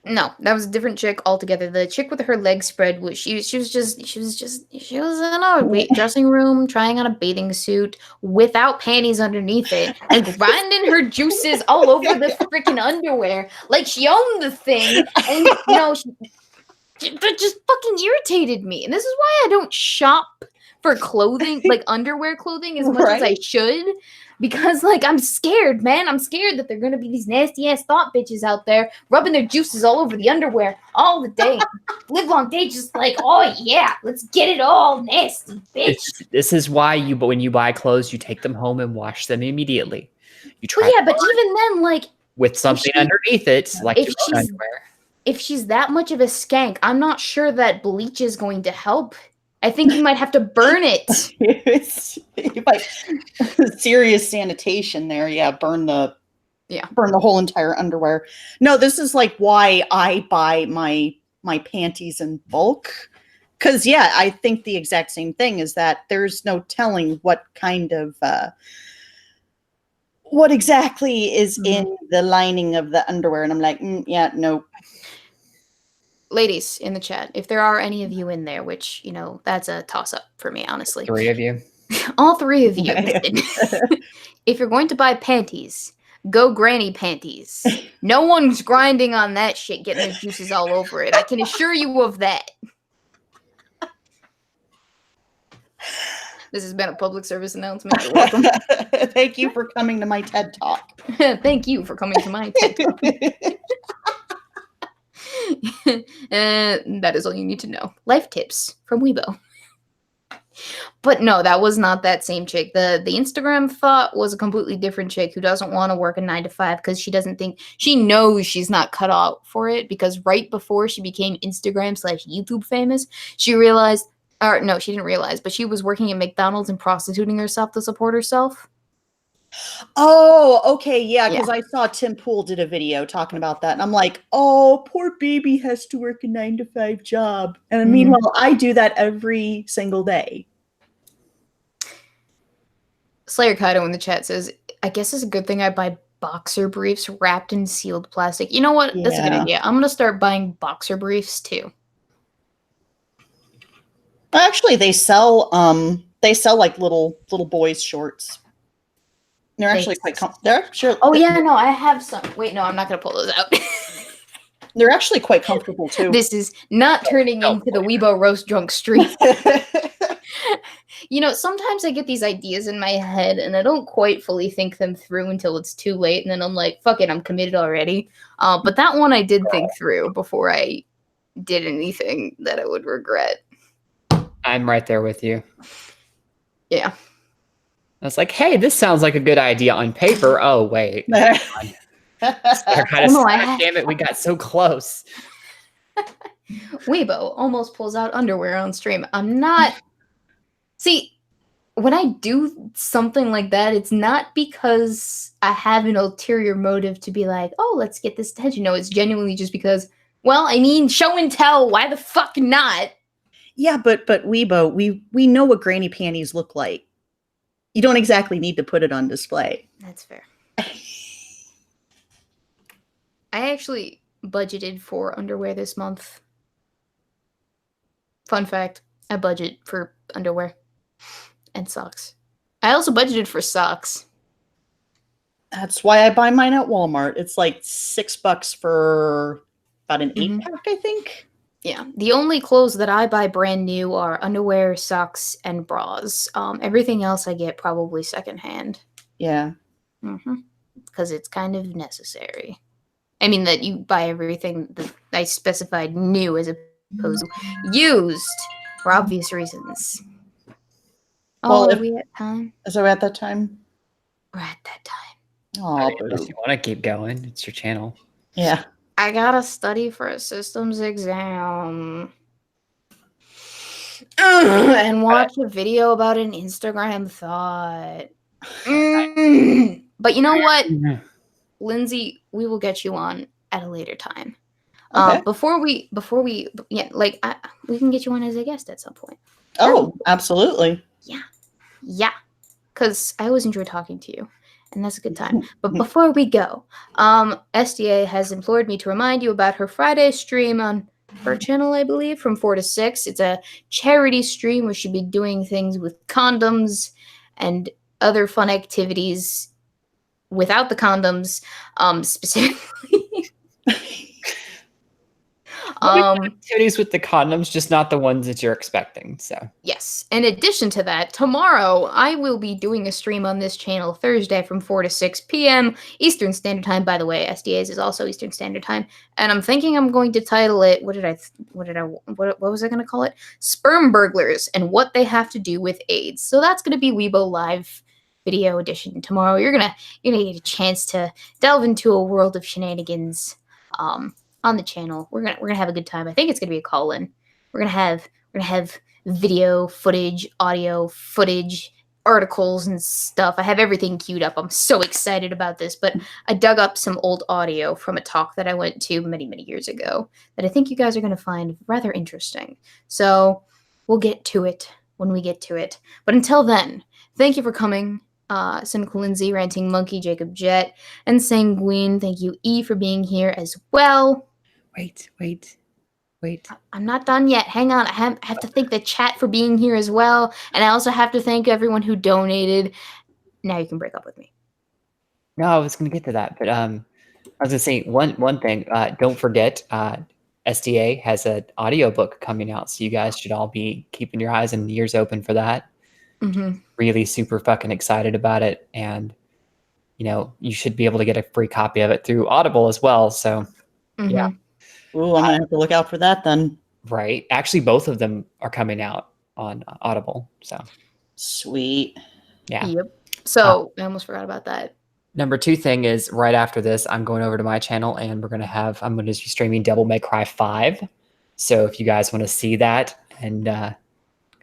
No, that was a different chick altogether. The chick with her legs spread was she was in a dressing room trying on a bathing suit without panties underneath it and grinding her juices all over the freaking underwear like she owned the thing. And that just fucking irritated me. And this is why I don't shop for clothing, like underwear clothing, as much as I should. Because, like, I'm scared, man. I'm scared that they're going to be these nasty-ass thought bitches out there rubbing their juices all over the underwear all the day. Live long day, just like, oh, yeah, let's get it all nasty, bitch. This is why when you buy clothes, you take them home and wash them immediately. You try but even then, like... with something underneath it, like your own underwear. If she's that much of a skank, I'm not sure that bleach is going to help. I think you might have to burn it. Like serious sanitation there. Yeah, burn the whole entire underwear. No, this is like why I buy my panties in bulk. Because I think the exact same thing is that there's no telling what kind of what exactly is in the lining of the underwear, and I'm like, nope. Ladies in the chat, if there are any of you in there, which, that's a toss-up for me, honestly. 3 of you? All 3 of you. If you're going to buy panties, go granny panties. No one's grinding on that shit, getting their juices all over it. I can assure you of that. This has been a public service announcement. You're welcome. Thank you for coming to my TED Talk. Thank you for coming to my TED Talk. That is all you need to know. Life tips from Weebo. But no, that was not that same chick. The Instagram thought was a completely different chick who doesn't want to work a 9-to-5 because she knows she's not cut out for it, because right before she became Instagram/YouTube famous, she realized, or no, she didn't realize, but she was working at McDonald's and prostituting herself to support herself. Oh, okay, yeah, because I saw Tim Pool did a video talking about that, and I'm like, oh, poor baby has to work a 9-to-5 job. And meanwhile, I do that every single day. Slayer Kaido in the chat says, I guess it's a good thing I buy boxer briefs wrapped in sealed plastic. You know what? That's a good idea. I'm going to start buying boxer briefs, too. Actually, they sell like little boys' shorts. They're actually quite comfortable. Oh, yeah, no, I have some. Wait, no, I'm not going to pull those out. They're actually quite comfortable, too. This is not turning into the Weebo roast drunk stream. Sometimes I get these ideas in my head, and I don't quite fully think them through until it's too late, and then I'm like, fuck it, I'm committed already. But that one I did think through before I did anything that I would regret. I'm right there with you. Yeah. I was like, hey, this sounds like a good idea on paper. Oh, wait. Damn it, we got so close. Weebo almost pulls out underwear on stream. I'm not... See, when I do something like that, it's not because I have an ulterior motive to be like, oh, let's get this attention. No, it's genuinely just because, show and tell. Why the fuck not? Yeah, but Weebo, we know what granny panties look like. You don't exactly need to put it on display. That's fair. I actually budgeted for underwear this month. Fun fact, I budget for underwear and socks. I also budgeted for socks. That's why I buy mine at Walmart. It's like $6 for about an 8-pack, I think. Yeah, the only clothes that I buy brand new are underwear, socks, and bras. Everything else I get probably secondhand. Yeah. Because it's kind of necessary. I mean, that you buy everything that I specified new as opposed to used for obvious reasons. Well, are we at time? So at that time? We're at that time. Oh, Unless you want to keep going, it's your channel. yeah. I gotta study for a systems exam. And watch a video about an Instagram thought. But you know what, Lindsay, we will get you on at a later time. Okay. Before we, yeah, like we can get you on as a guest at some point. Oh, absolutely. Yeah, because I always enjoy talking to you, and that's a good time. But before we go, SDA has implored me to remind you about her Friday stream on her channel, I believe, from 4 to 6. It's a charity stream where she'll be doing things with condoms and other fun activities without the condoms, specifically. Activities with the condoms, just not the ones that you're expecting. So Yes. In addition to that, tomorrow I will be doing a stream on this channel Thursday from 4 to 6 p.m. Eastern Standard Time. By the way, SDA's is also Eastern Standard Time, and I'm thinking I'm going to title it. What was I going to call it? Sperm burglars and what they have to do with AIDS. So that's going to be Weebo Live video edition tomorrow. You're gonna get a chance to delve into a world of shenanigans. On the channel. We're gonna have a good time. I think it's gonna be a call-in. We're gonna have video footage, audio footage, articles and stuff. I have everything queued up. I'm so excited about this. But I dug up some old audio from a talk that I went to many, many years ago that I think you guys are gonna find rather interesting. So we'll get to it when we get to it. But until then, thank you for coming. Cynical Lindsay, Ranting Monkey, Jacob Jet, and Sanguine. Thank you, E, for being here as well. Wait. I'm not done yet. Hang on. I have to thank the chat for being here as well. And I also have to thank everyone who donated. Now you can break up with me. No, I was going to get to that, but I was going to say one thing. Don't forget, SDA has an audiobook coming out, so you guys should all be keeping your eyes and ears open for that. Mm-hmm. Really super fucking excited about it, and you should be able to get a free copy of it through Audible as well. So yeah. Ooh, I'm gonna have to look out for that then. Right. Actually, both of them are coming out on Audible. So Sweet. yeah. Yep. So I almost forgot about that. Number 2 thing is right after this, I'm going over to my channel and I'm going to be streaming Devil May Cry 5. So if you guys want to see that and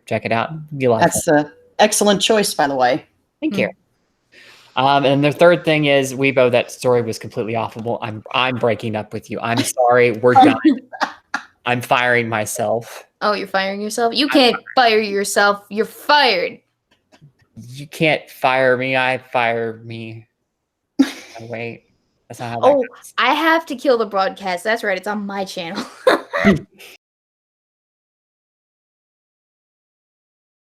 check it out, be like That's an excellent choice, by the way. Thank you. And the third thing is, Weebo, that story was completely awful. I'm breaking up with you. I'm sorry. We're done. I'm firing myself. Oh, you're firing yourself? You can't fire yourself. You're fired. You can't fire me. I fire me. Oh, wait. That's not how that goes. I have to kill the broadcast. That's right. It's on my channel.